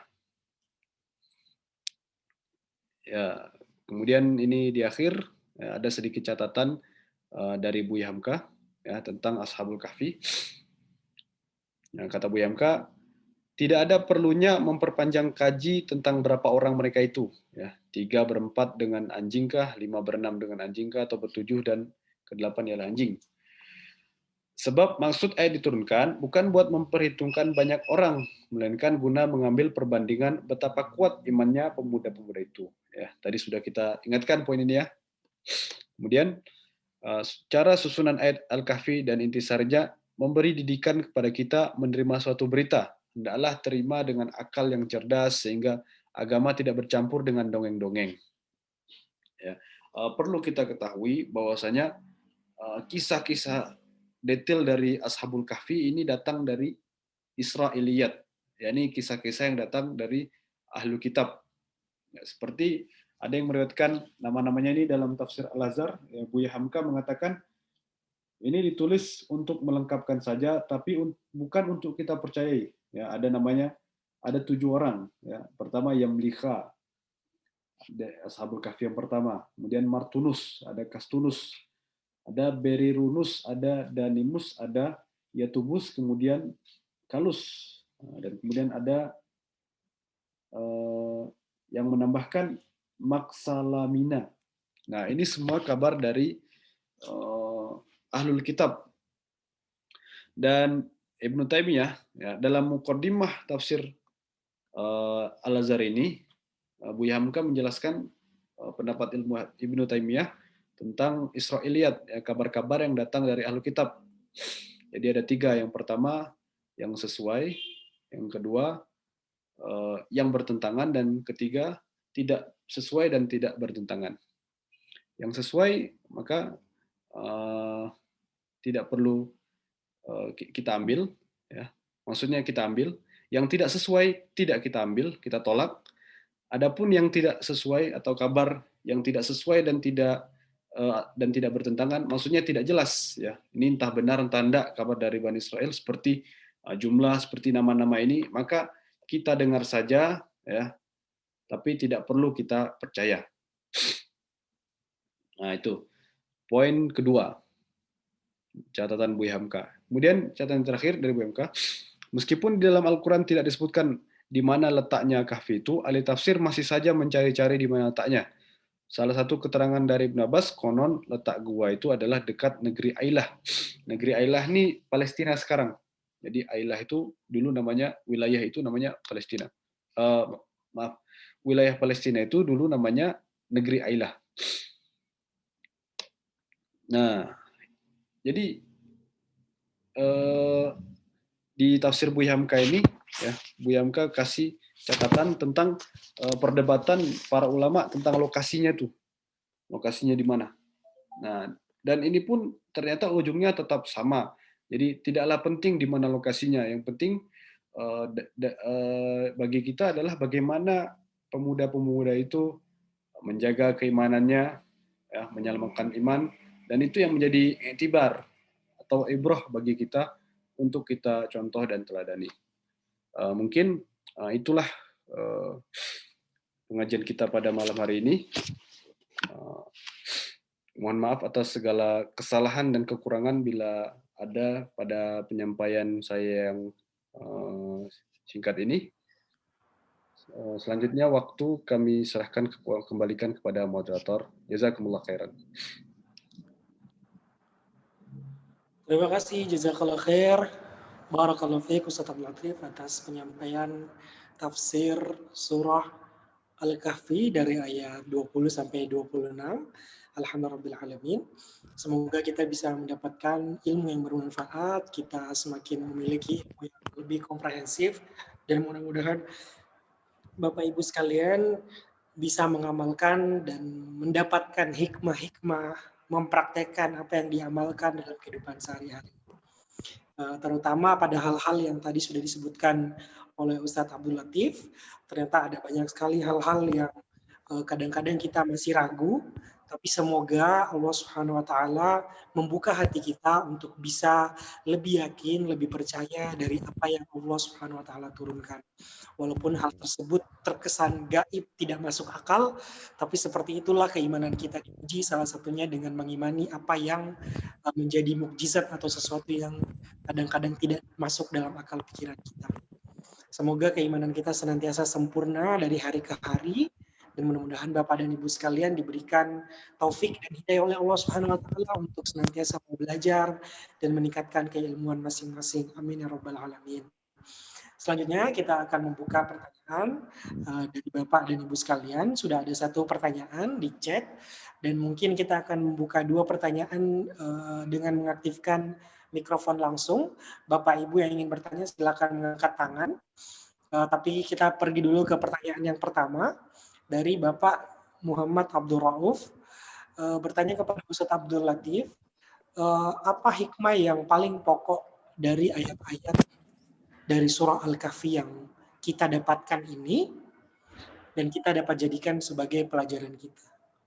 Ya, kemudian ini di akhir ada sedikit catatan dari Buya Hamka ya, tentang Ashabul Kahfi. Nah, kata Buya Hamka, tidak ada perlunya memperpanjang kaji tentang berapa orang mereka itu. Ya, 3 berempat dengan anjing kah, 5 berenam dengan anjing kah, atau 7 dan ke-8 ialah anjing. Sebab maksud ayat diturunkan bukan buat memperhitungkan banyak orang, melainkan guna mengambil perbandingan betapa kuat imannya pemuda-pemuda itu. Ya, tadi sudah kita ingatkan poin ini ya. Kemudian secara susunan ayat Al-Kahfi dan intisarinya memberi didikan kepada kita menerima suatu berita. Hendaklah terima dengan akal yang cerdas sehingga agama tidak bercampur dengan dongeng-dongeng. Ya, perlu kita ketahui bahwasanya kisah-kisah detail dari Ashabul Kahfi ini datang dari Israiliyat, yakni kisah-kisah yang datang dari ahlu kitab. Ya, seperti ada yang meriwayatkan nama-namanya ini dalam tafsir Al-Azhar, ya, Buya Hamka mengatakan ini ditulis untuk melengkapkan saja, tapi bukan untuk kita percayai. Ya, ada namanya, ada 7 orang. Ya. Pertama Yamliha, Ashabul Kahfi yang pertama. Kemudian Martunus, ada Kastunus, ada Berirunus, ada Danimus, ada Yatubus, kemudian Kalus, dan kemudian ada yang menambahkan Maksalamina. Nah, ini semua kabar dari ahlul kitab. Dan Ibnu Taimiyah ya, dalam muqaddimah tafsir Al-Azhar ini, Buya Hamka menjelaskan pendapat ilmu Ibnu Taimiyah tentang Israiliyat, ya, kabar-kabar yang datang dari ahlu kitab. Jadi ada 3. Yang pertama yang sesuai, yang kedua yang bertentangan, dan ketiga tidak sesuai dan tidak bertentangan. Yang sesuai maka tidak perlu kita ambil, ya. Maksudnya kita ambil. Yang tidak sesuai tidak kita ambil, kita tolak. Adapun yang tidak sesuai atau kabar yang tidak sesuai dan tidak bertentangan, maksudnya tidak jelas, ya. Ini entah benar entah tidak kabar dari Bani Israel, seperti jumlah, seperti nama-nama ini, maka kita dengar saja, ya, tapi tidak perlu kita percaya. Nah, itu poin kedua, catatan Buya Hamka. Kemudian catatan terakhir dari Buya Hamka, meskipun di dalam Al-Quran tidak disebutkan di mana letaknya kahfi itu, ahli tafsir masih saja mencari-cari di mana letaknya. Salah satu keterangan dari Ibn Abbas, konon letak gua itu adalah dekat negeri Ailah. Negeri Ailah ini Palestina sekarang. Jadi Ailah itu dulu namanya, wilayah itu namanya Palestina. Wilayah Palestina itu dulu namanya negeri Ailah. Nah, jadi di tafsir Buya Hamka ini, ya, Buya Hamka kasih catatan tentang perdebatan para ulama tentang lokasinya tuh, lokasinya di mana. Nah, dan ini pun ternyata ujungnya tetap sama. Jadi tidaklah penting di mana lokasinya. Yang penting bagi kita adalah bagaimana pemuda-pemuda itu menjaga keimanannya, ya, menyelamatkan iman, dan itu yang menjadi iktibar atau ibrah bagi kita untuk kita contoh dan teladani. Mungkin itulah pengajian kita pada malam hari ini. Mohon maaf atas segala kesalahan dan kekurangan bila ada pada penyampaian saya yang singkat ini. Selanjutnya waktu kami serahkan kembalikan kepada moderator. Jazakumullah khairan. Terima kasih, jazakallah khair. Barakallahu fiik Ustaz Abdul Latif atas penyampaian tafsir surah Al-Kahfi dari ayat 20 sampai 26. Alhamdulillahirrahmanirrahim. Semoga kita bisa mendapatkan ilmu yang bermanfaat, kita semakin memiliki ilmu yang lebih komprehensif, dan mudah-mudahan Bapak Ibu sekalian bisa mengamalkan dan mendapatkan hikmah-hikmah, mempraktekkan apa yang diamalkan dalam kehidupan sehari-hari. Terutama pada hal-hal yang tadi sudah disebutkan oleh Ustadz Abdul Latif, ternyata ada banyak sekali hal-hal yang kadang-kadang kita masih ragu, tapi semoga Allah Subhanahu wa Ta'ala membuka hati kita untuk bisa lebih yakin, lebih percaya dari apa yang Allah Subhanahu wa Ta'ala turunkan. Walaupun hal tersebut terkesan gaib, tidak masuk akal, tapi seperti itulah keimanan kita diuji, salah satunya dengan mengimani apa yang menjadi mukjizat atau sesuatu yang kadang-kadang tidak masuk dalam akal pikiran kita. Semoga keimanan kita senantiasa sempurna dari hari ke hari, dan mudah-mudahan Bapak dan Ibu sekalian diberikan taufik dan hidayah oleh Allah Subhanahu wa Ta'ala untuk senantiasa belajar dan meningkatkan keilmuan masing-masing. Amin ya rabbal alamin. Selanjutnya kita akan membuka pertanyaan dari Bapak dan Ibu sekalian. Sudah ada satu pertanyaan di chat, dan mungkin kita akan membuka dua pertanyaan dengan mengaktifkan mikrofon langsung. Bapak Ibu yang ingin bertanya silakan mengangkat tangan. Tapi kita pergi dulu ke pertanyaan yang pertama dari Bapak Muhammad Abdul Rauf. Bertanya kepada Ustadz Abdul Latif, apa hikmah yang paling pokok dari ayat-ayat dari surah Al-Kahfi yang kita dapatkan ini dan kita dapat jadikan sebagai pelajaran kita?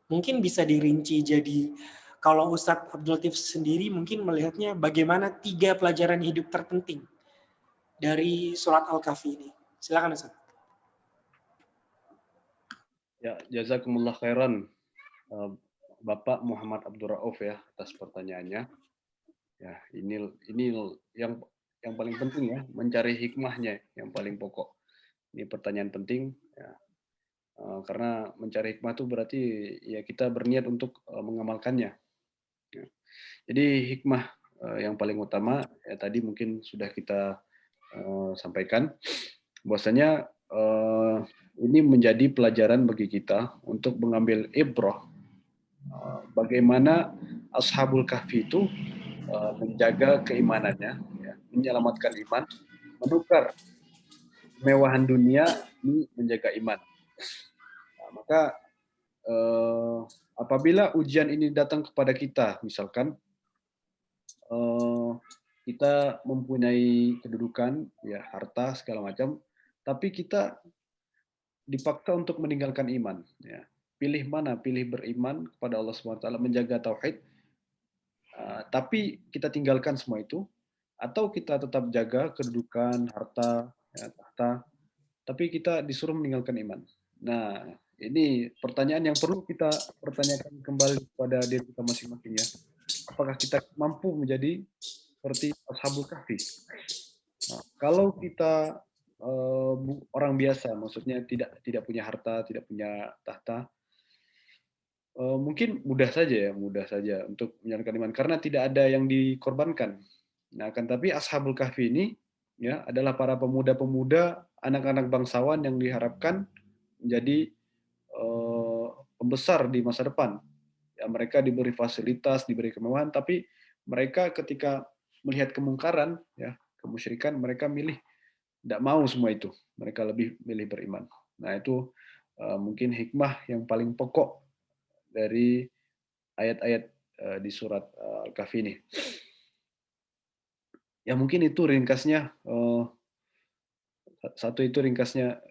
Mungkin bisa dirinci jadi, kalau Ustadz Abdul Latif sendiri mungkin melihatnya bagaimana 3 pelajaran hidup terpenting dari surat Al-Kahfi ini. Silakan Ustadz. Ya, jazakumullah khairan Bapak Muhammad Abdul Rauf ya atas pertanyaannya. Ya, ini yang paling penting ya, mencari hikmahnya yang paling pokok. Ini pertanyaan penting ya. Karena mencari hikmah itu berarti ya kita berniat untuk mengamalkannya. Ya. Jadi hikmah yang paling utama ya tadi mungkin sudah kita sampaikan bahwasanya ini menjadi pelajaran bagi kita untuk mengambil ibrah bagaimana Ashabul Kahfi itu menjaga keimanannya, ya, menyelamatkan iman, menukar kemewahan dunia ini menjaga iman. Nah, maka apabila ujian ini datang kepada kita, misalkan kita mempunyai kedudukan, ya harta segala macam, tapi kita dipaksa untuk meninggalkan iman. Ya. Pilih mana? Pilih beriman kepada Allah SWT, menjaga tauhid, tapi kita tinggalkan semua itu, atau kita tetap jaga kedudukan, harta, ya, tahta, tapi kita disuruh meninggalkan iman. Nah, ini pertanyaan yang perlu kita pertanyakan kembali kepada diri kita masing-masing ya. Apakah kita mampu menjadi seperti Ashabul Kahfi? Nah, kalau kita orang biasa, maksudnya tidak punya harta, tidak punya tahta, mungkin mudah saja untuk menjalankan iman karena tidak ada yang dikorbankan. Nah, akan tapi Ashabul Kahfi ini ya adalah para pemuda-pemuda, anak-anak bangsawan yang diharapkan menjadi pembesar di masa depan. Ya, mereka diberi fasilitas, diberi kemewahan, tapi mereka ketika melihat kemungkaran, ya kemusyrikan, mereka milih tidak mau semua itu. Mereka lebih milih beriman. Nah, itu mungkin hikmah yang paling pokok dari ayat-ayat di surat Al-Kahfi ini. Ya mungkin itu ringkasnya. Satu itu ringkasnya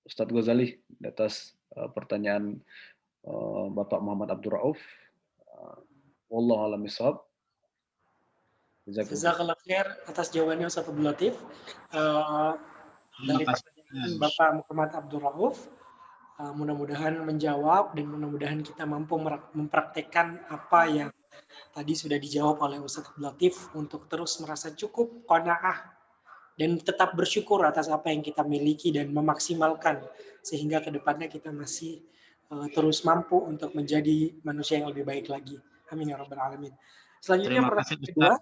Ustadz Ghazali atas pertanyaan Bapak Muhammad Abdul Rauf. Wallahu a'lam bishawab. Jazakallah khair atas jawabannya Ustaz Abdul Latif. Dari pertanyaan Bapak Muhammad Abdul Rauf, mudah-mudahan menjawab dan mudah-mudahan kita mampu mempraktekkan apa yang tadi sudah dijawab oleh Ustadz Abdul Latif untuk terus merasa cukup, qanaah, dan tetap bersyukur atas apa yang kita miliki dan memaksimalkan sehingga kedepannya kita masih terus mampu untuk menjadi manusia yang lebih baik lagi. Amin ya rabbal alamin. Selanjutnya Terima kasih, pertanyaan Ustaz. kedua.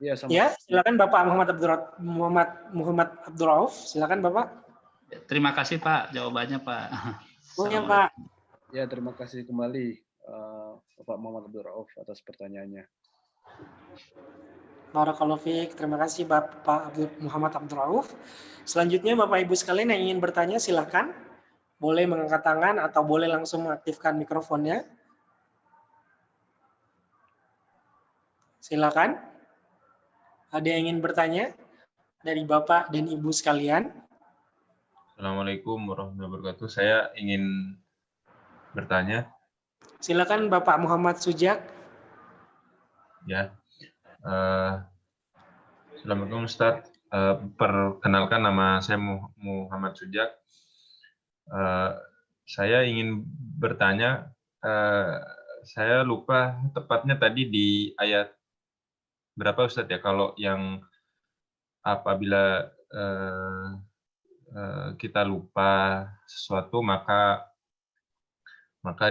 Ya, sama. Ya, silakan Bapak Muhammad Abdul Rauf. Silakan Bapak. Terima kasih Pak jawabannya Pak. Oh ya Pak. Ya, terima kasih kembali Bapak Muhammad Abdul Rauf atas pertanyaannya. Barakallahu fiik. Terima kasih Bapak Muhammad Abdul Rauf. Selanjutnya Bapak Ibu sekalian yang ingin bertanya silakan. Boleh mengangkat tangan atau boleh langsung mengaktifkan mikrofonnya. Silakan. Ada yang ingin bertanya dari Bapak dan Ibu sekalian? Assalamualaikum warahmatullahi wabarakatuh. Saya ingin bertanya. Silakan Bapak Muhammad Sujak. Ya. Assalamualaikum Ustaz. Perkenalkan nama saya Muhammad Sujak. Saya ingin bertanya. Saya lupa tepatnya tadi di ayat berapa Ustaz ya, kalau yang apabila kita lupa sesuatu maka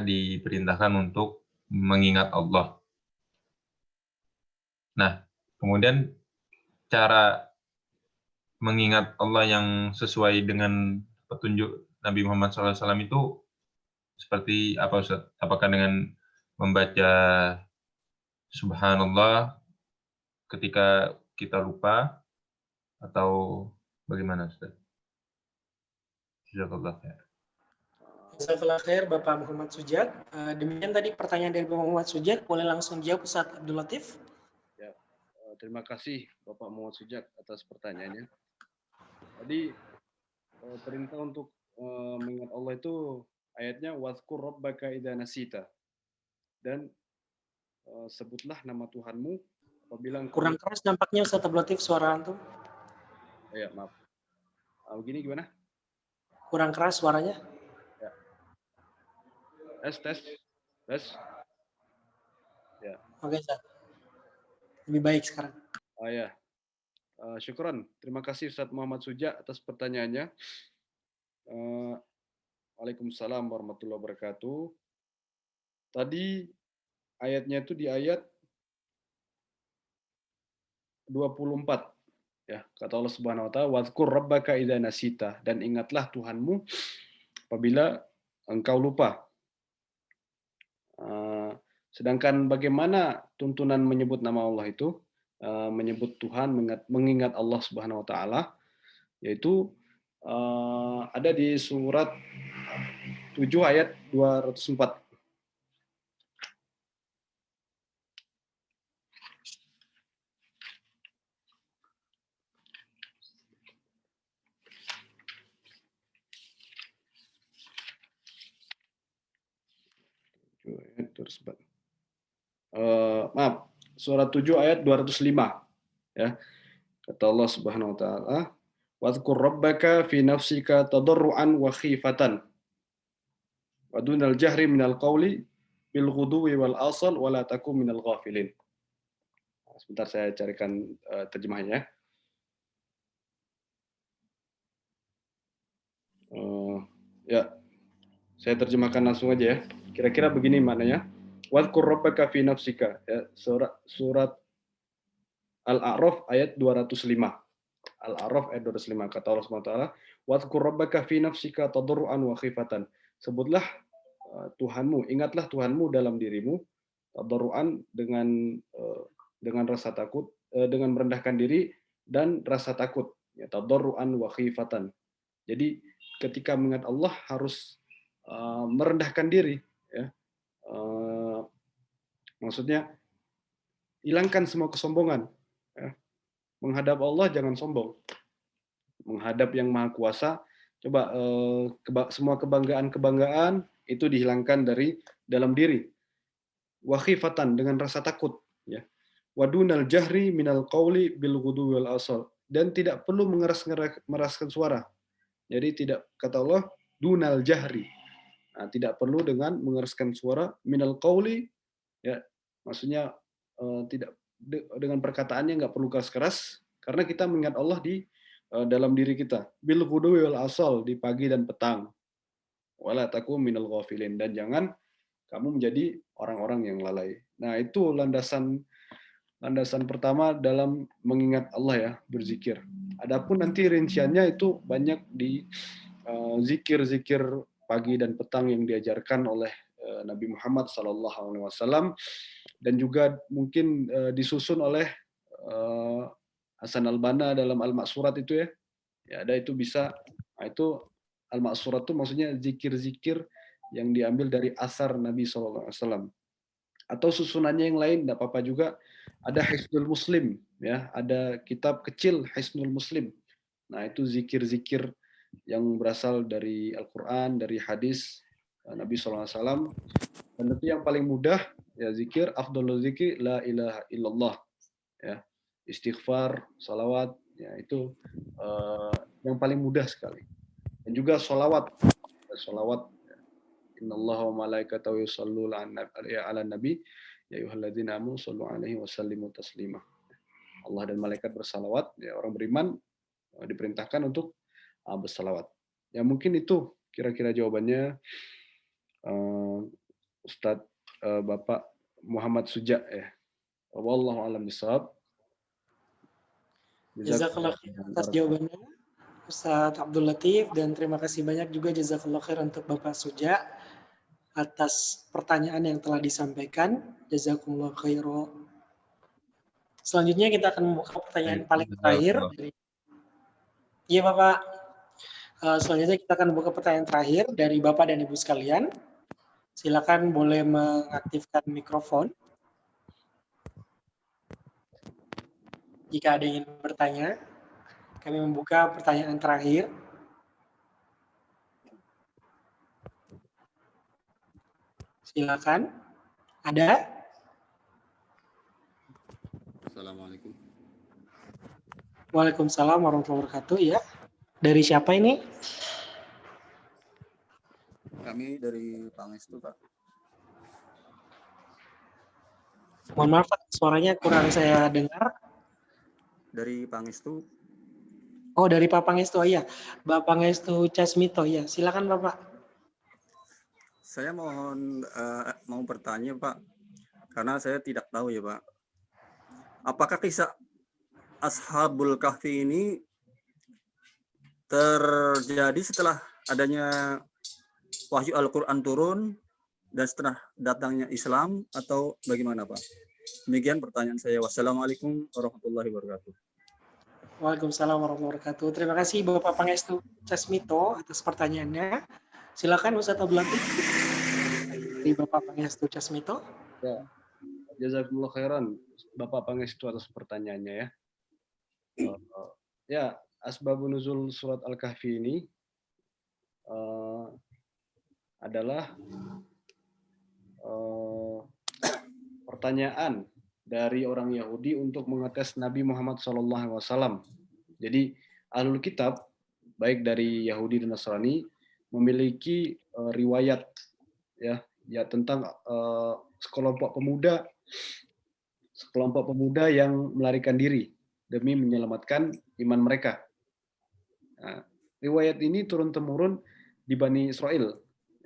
diperintahkan untuk mengingat Allah. Nah, kemudian cara mengingat Allah yang sesuai dengan petunjuk Nabi Muhammad SAW itu seperti apa Ustaz? Apakah dengan membaca Subhanallah ketika kita lupa atau bagaimana Ustaz? Jazakallah khair. Jazakallah khair Bapak Muhammad Sujak. Demikian tadi pertanyaan dari Bapak Muhammad Sujak. Boleh langsung jawab Ustaz Abdul Latif. Ya, terima kasih Bapak Muhammad Sujak atas pertanyaannya. Tadi perintah untuk mengingat Allah itu ayatnya wazkur rabbaka idza nasita. Dan sebutlah nama Tuhanmu apabila engkau... Kurang keras nampaknya Ustaz Abdul Latif suara antum. Ya, maaf. Begini gimana? Kurang keras suaranya. Ya. Tes. Ya. Oke, Ustaz. Lebih baik sekarang. Ya. Syukran. Terima kasih Ustaz Muhammad Sujak atas pertanyaannya. Waalaikumsalam warahmatullahi wabarakatuh. Tadi ayatnya itu di ayat 24. Ya, kata Allah Subhanahu wa taala, "Wazkur rabbaka idza nasita," dan ingatlah Tuhanmu apabila engkau lupa. Sedangkan bagaimana tuntunan menyebut nama Allah itu, menyebut Tuhan, mengingat Allah Subhanahu wa taala, yaitu ada di surat 7 ayat 204. Maaf, surat 7 ayat 205. Ya. Kata Allah Subhanahu wa taala, "Wadhkur rabbaka fi nafsika tadarruan wa khifatan wa dunal jahri minal qawli bil ghuduwi wal asal wa la takum minal ghafilin." Sebentar saya carikan terjemahannya. Ya, saya terjemahkan langsung aja ya. Kira-kira begini maknanya. Wadhkur rabbaka fi nafsika, ya, surat Al-A'raf ayat 205. Al-A'raf ayat 205, kata Allah SWT, wadhkur rabbaka fi nafsika tadarruan wa khifatan. Sebutlah Tuhanmu, ingatlah Tuhanmu dalam dirimu, tadarruan dengan rasa takut, dengan merendahkan diri dan rasa takut, ya, tadarruan wa khifatan. Jadi ketika mengingat Allah harus merendahkan diri, ya. Maksudnya hilangkan semua kesombongan, ya. Menghadap Allah jangan sombong, menghadap yang maha kuasa coba semua kebanggaan itu dihilangkan dari dalam diri. Wa khifatan, dengan rasa takut, ya. Wadunal jahri minal qauli bil ghudu wal asal, dan tidak perlu mengeraskan suara, Jadi tidak, kata Allah, dunal jahri. Nah, tidak perlu dengan mengeraskan suara, minal qauli, ya, maksudnya tidak dengan perkataannya nggak perlu keras-keras, karena kita mengingat Allah di dalam diri kita. Bil ghudwi wal asal, di pagi dan petang. Wala takum minal ghafilin, dan jangan kamu menjadi orang-orang yang lalai. Nah, itu landasan pertama dalam mengingat Allah ya, berzikir. Adapun nanti rinciannya itu banyak di zikir-zikir pagi dan petang yang diajarkan oleh Nabi Muhammad SAW, dan juga mungkin disusun oleh Hasan al-Banna dalam Al-Ma'surat itu ya. Ya, ada itu bisa. Nah, itu Al-Ma'surat itu maksudnya zikir-zikir yang diambil dari asar Nabi SAW. Atau susunannya yang lain tidak apa-apa juga. Ada Hisnul Muslim, ya, ada kitab kecil Hisnul Muslim. Nah, itu zikir-zikir yang berasal dari Al-Quran, dari hadis Nabi SAW. Dan itu yang paling mudah, ya, zikir afdhalul zikri la ilaha illallah, ya, istighfar, salawat, ya, itu yang paling mudah sekali. Dan juga sholawat, innallaha wa malaikatahu yusholluna 'alan nabi ya ayyuhalladzina amanu shollu 'alaihi wa sallimu taslima. Allah dan malaikat bersalawat, ya, orang beriman diperintahkan untuk bersalawat. Ya, mungkin itu kira-kira jawabannya, Ustadz Bapak Muhammad Suja ya. Wallahu a'lam bishawab. Jazakallah khair atas jawabannya Ustadz Abdul Latif, dan terima kasih banyak juga jazakallah khair untuk Bapak Suja atas pertanyaan yang telah disampaikan. Jazakumullah khairan. Selanjutnya kita akan membuka pertanyaan paling terakhir dari Iya Bapak. Selanjutnya kita akan membuka pertanyaan terakhir dari Bapak dan Ibu sekalian. Silakan boleh mengaktifkan mikrofon jika ada yang ingin bertanya. Kami membuka pertanyaan terakhir. Silakan. Ada? Assalamualaikum. Waalaikumsalam warahmatullahi wabarakatuh. Ya. Dari siapa ini? Kami dari Pangestu, Pak. Mohon maaf, Pak, suaranya kurang saya dengar. Dari Pangestu. Oh, dari Pak Pangestu. Oh, iya. Bapak Pangestu Casmito. Ya, silakan Bapak. Saya mau bertanya, Pak. Karena saya tidak tahu ya, Pak. Apakah kisah Ashabul Kahfi ini terjadi setelah adanya wahyu Al-Quran turun dan setelah datangnya Islam, atau bagaimana, Pak? Demikian pertanyaan saya. Wassalamualaikum warahmatullahi wabarakatuh. Waalaikumsalam warahmatullahi wabarakatuh. Terima kasih Bapak Pangestu Casmito atas pertanyaannya. Silakan Ustadz Abdul Latif dari Bapak Pangestu Casmito. Ya, jazakumullah khairan Bapak Pangestu atas pertanyaannya ya. Ya, asbabun nuzul surat Al-Kahfi ini adalah pertanyaan dari orang Yahudi untuk mengetes Nabi Muhammad SAW. Jadi Ahlul Kitab, baik dari Yahudi dan Nasrani, memiliki riwayat ya tentang sekelompok pemuda yang melarikan diri demi menyelamatkan iman mereka. Nah, riwayat ini turun-temurun di Bani Israel,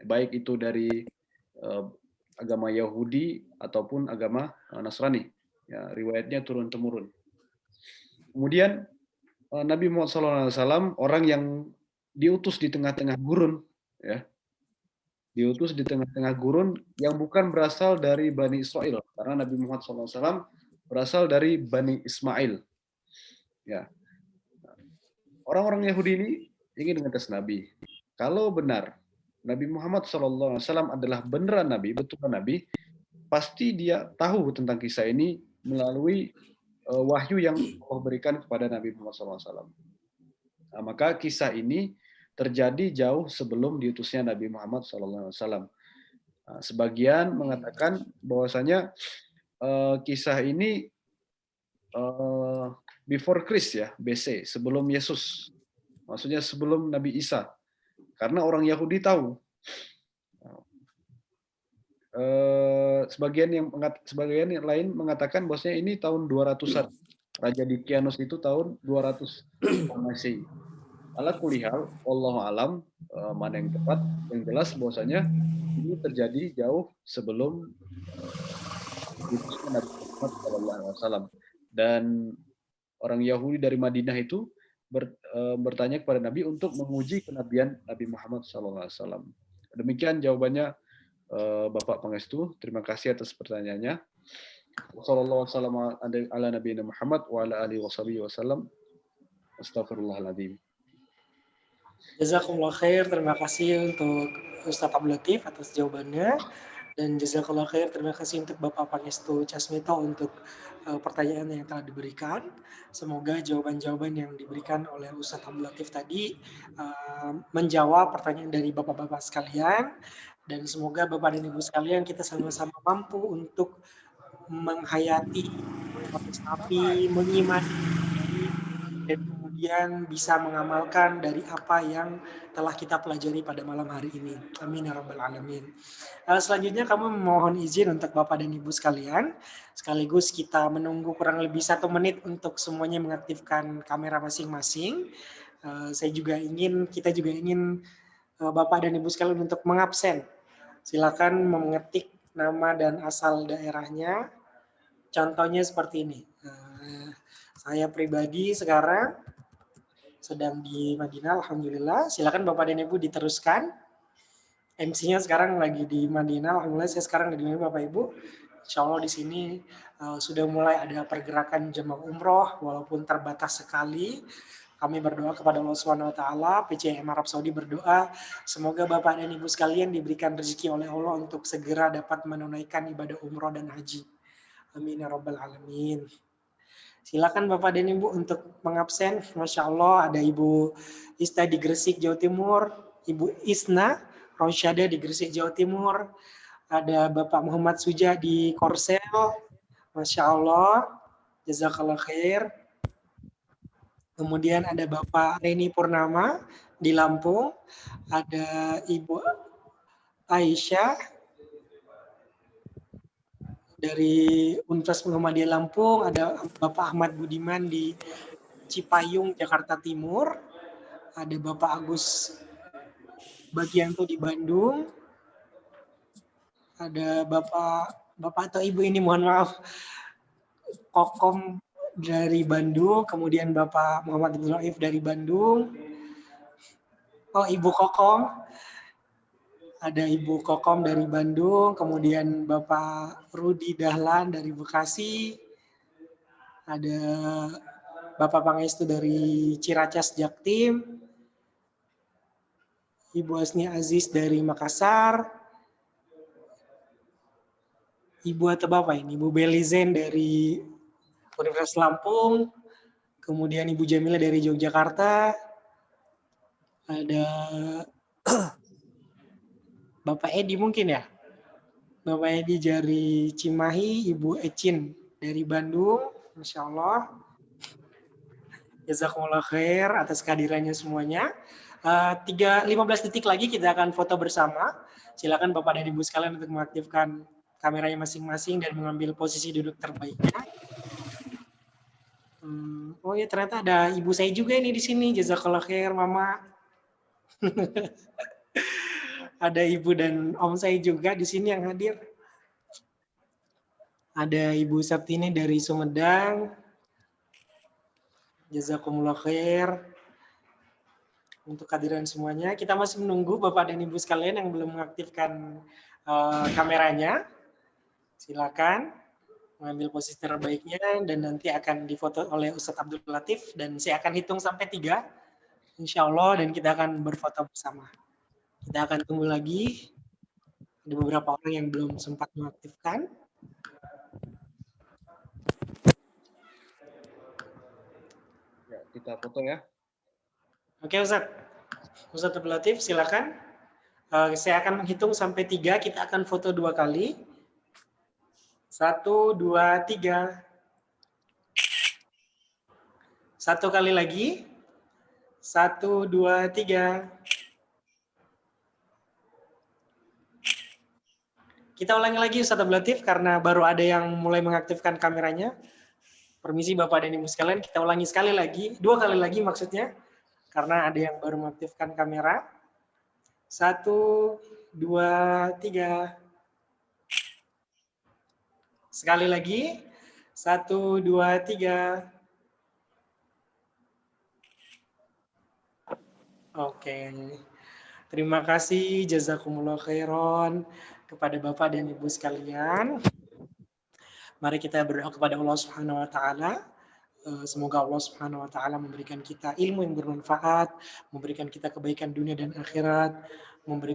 baik itu dari agama Yahudi ataupun agama Nasrani. Ya, riwayatnya turun-temurun. Kemudian Nabi Muhammad SAW, orang yang diutus di tengah-tengah gurun, ya, diutus di tengah-tengah gurun yang bukan berasal dari Bani Israel, karena Nabi Muhammad SAW berasal dari Bani Ismail. Ya, orang-orang Yahudi ini ingin mengetes Nabi. Kalau benar Nabi Muhammad SAW adalah beneran Nabi, betulan Nabi, pasti dia tahu tentang kisah ini melalui wahyu yang Allah berikan kepada Nabi Muhammad SAW. Nah, maka kisah ini terjadi jauh sebelum diutusnya Nabi Muhammad SAW. Nah, sebagian mengatakan bahwasanya kisah ini before Christ ya, BC, sebelum Yesus maksudnya sebelum Nabi Isa. Karena orang Yahudi tahu. Sebagian yang lain mengatakan bahwasanya ini tahun 200-an. Raja Dikianus itu tahun 200 Masehi. Ala kulihal, wallahu alam, mana yang tepat, yang jelas bahwasanya ini terjadi jauh sebelum Nabi Muhammad SAW. Dan orang Yahudi dari Madinah itu bertanya kepada Nabi untuk menguji kenabian Nabi Muhammad SAW. Demikian jawabannya Bapak Pangestu. Terima kasih atas pertanyaannya. Wassalamualaikum ala nabiyina Muhammad wa ala alihi wasallam. Astagfirullahaladzim. Jazakumullah khair, terima kasih untuk Ustadz Abdul Latif atas jawabannya. Dan jazakallah khair, terima kasih untuk Bapak Pangestu Casmito untuk pertanyaan yang telah diberikan. Semoga jawaban-jawaban yang diberikan oleh Ustadz Abdul Latif tadi menjawab pertanyaan dari Bapak-Bapak sekalian. Dan semoga Bapak dan Ibu sekalian kita sama-sama mampu untuk menghayati, menghadapi, mengimani, dan kemudian bisa mengamalkan dari apa yang telah kita pelajari pada malam hari ini. Amin ya rabbal alamin. Selanjutnya kami memohon izin untuk Bapak dan Ibu sekalian, sekaligus kita menunggu kurang lebih 1 menit untuk semuanya mengaktifkan kamera masing-masing. Kita juga ingin Bapak dan Ibu sekalian untuk mengabsen. Silakan mengetik nama dan asal daerahnya. Contohnya seperti ini. Saya pribadi sekarang sedang di Madinah, alhamdulillah. Silakan Bapak dan Ibu diteruskan. MC-nya sekarang lagi di Madinah, alhamdulillah. Saya sekarang di Madinah, Bapak Ibu. Insya Allah di sini sudah mulai ada pergerakan jemaah umroh, walaupun terbatas sekali. Kami berdoa kepada Allah SWT, PCM Arab Saudi berdoa, semoga Bapak dan Ibu sekalian diberikan rezeki oleh Allah untuk segera dapat menunaikan ibadah umroh dan haji. Amin ya rabbal alamin. Silakan Bapak dan Ibu untuk mengabsen. Masya Allah ada Ibu Ista di Gresik, Jawa Timur, Ibu Isna Rosyada di Gresik, Jawa Timur, ada Bapak Muhammad Suja di Korsel, Masya Allah, jazakallah khair. Kemudian ada Bapak Reni Purnama di Lampung, ada Ibu Aisyah dari Universitas Muhammadiyah Lampung, ada Bapak Ahmad Budiman di Cipayung, Jakarta Timur, ada Bapak Agus Bagianto di Bandung, ada Bapak atau Ibu ini mohon maaf, Kokom dari Bandung, kemudian Bapak Muhammad Abdul Raif dari Bandung, Ibu Kokom, ada Ibu Kokom dari Bandung, kemudian Bapak Rudi Dahlan dari Bekasi, ada Bapak Pangestu dari Ciracas Jaktim, Ibu Asni Aziz dari Makassar, Ibu atau Bapak ini, Ibu Belizen dari Universitas Lampung, kemudian Ibu Jamila dari Yogyakarta, ada Bapak Edi mungkin ya, Bapak Edi dari Cimahi, Ibu Ecin dari Bandung, Masya Allah. Jazakumullah khair atas kehadirannya semuanya. 15 detik lagi kita akan foto bersama. Silakan Bapak dan Ibu sekalian untuk mengaktifkan kameranya masing-masing dan mengambil posisi duduk terbaiknya. Oh ya ternyata ada ibu saya juga ini di sini. Jazakallah khair Mama. Ada ibu dan om saya juga di sini yang hadir. Ada Ibu Septini dari Sumedang. Jazakumullah khair untuk kehadiran semuanya. Kita masih menunggu Bapak dan Ibu sekalian yang belum mengaktifkan kameranya. Silakan mengambil posisi terbaiknya dan nanti akan difoto oleh Ustadz Abdul Latif dan saya akan hitung sampai 3 insya Allah dan kita akan berfoto bersama. Kita akan tunggu lagi, ada beberapa orang yang belum sempat mengaktifkan. Ya, kita foto ya. Oke Ustadz Abdul Latif silakan. Saya akan menghitung sampai 3, kita akan foto 2 kali. 1, 2, 3. 1 kali lagi. 1, 2, 3. Kita ulangi lagi Ustaz Abdul Latif karena baru ada yang mulai mengaktifkan kameranya. Permisi Bapak dan Ibu sekalian, kita ulangi sekali lagi, 2 kali lagi maksudnya, karena ada yang baru mengaktifkan kamera. 1, 2, 3. Sekali lagi, 1, 2, 3. Oke, terima kasih, jazakumullah khairan kepada Bapak dan Ibu sekalian. Mari kita berdoa kepada Allah Subhanahu wa taala. Semoga Allah Subhanahu wa taala memberikan kita ilmu yang bermanfaat, memberikan kita kebaikan dunia dan akhirat, memberikan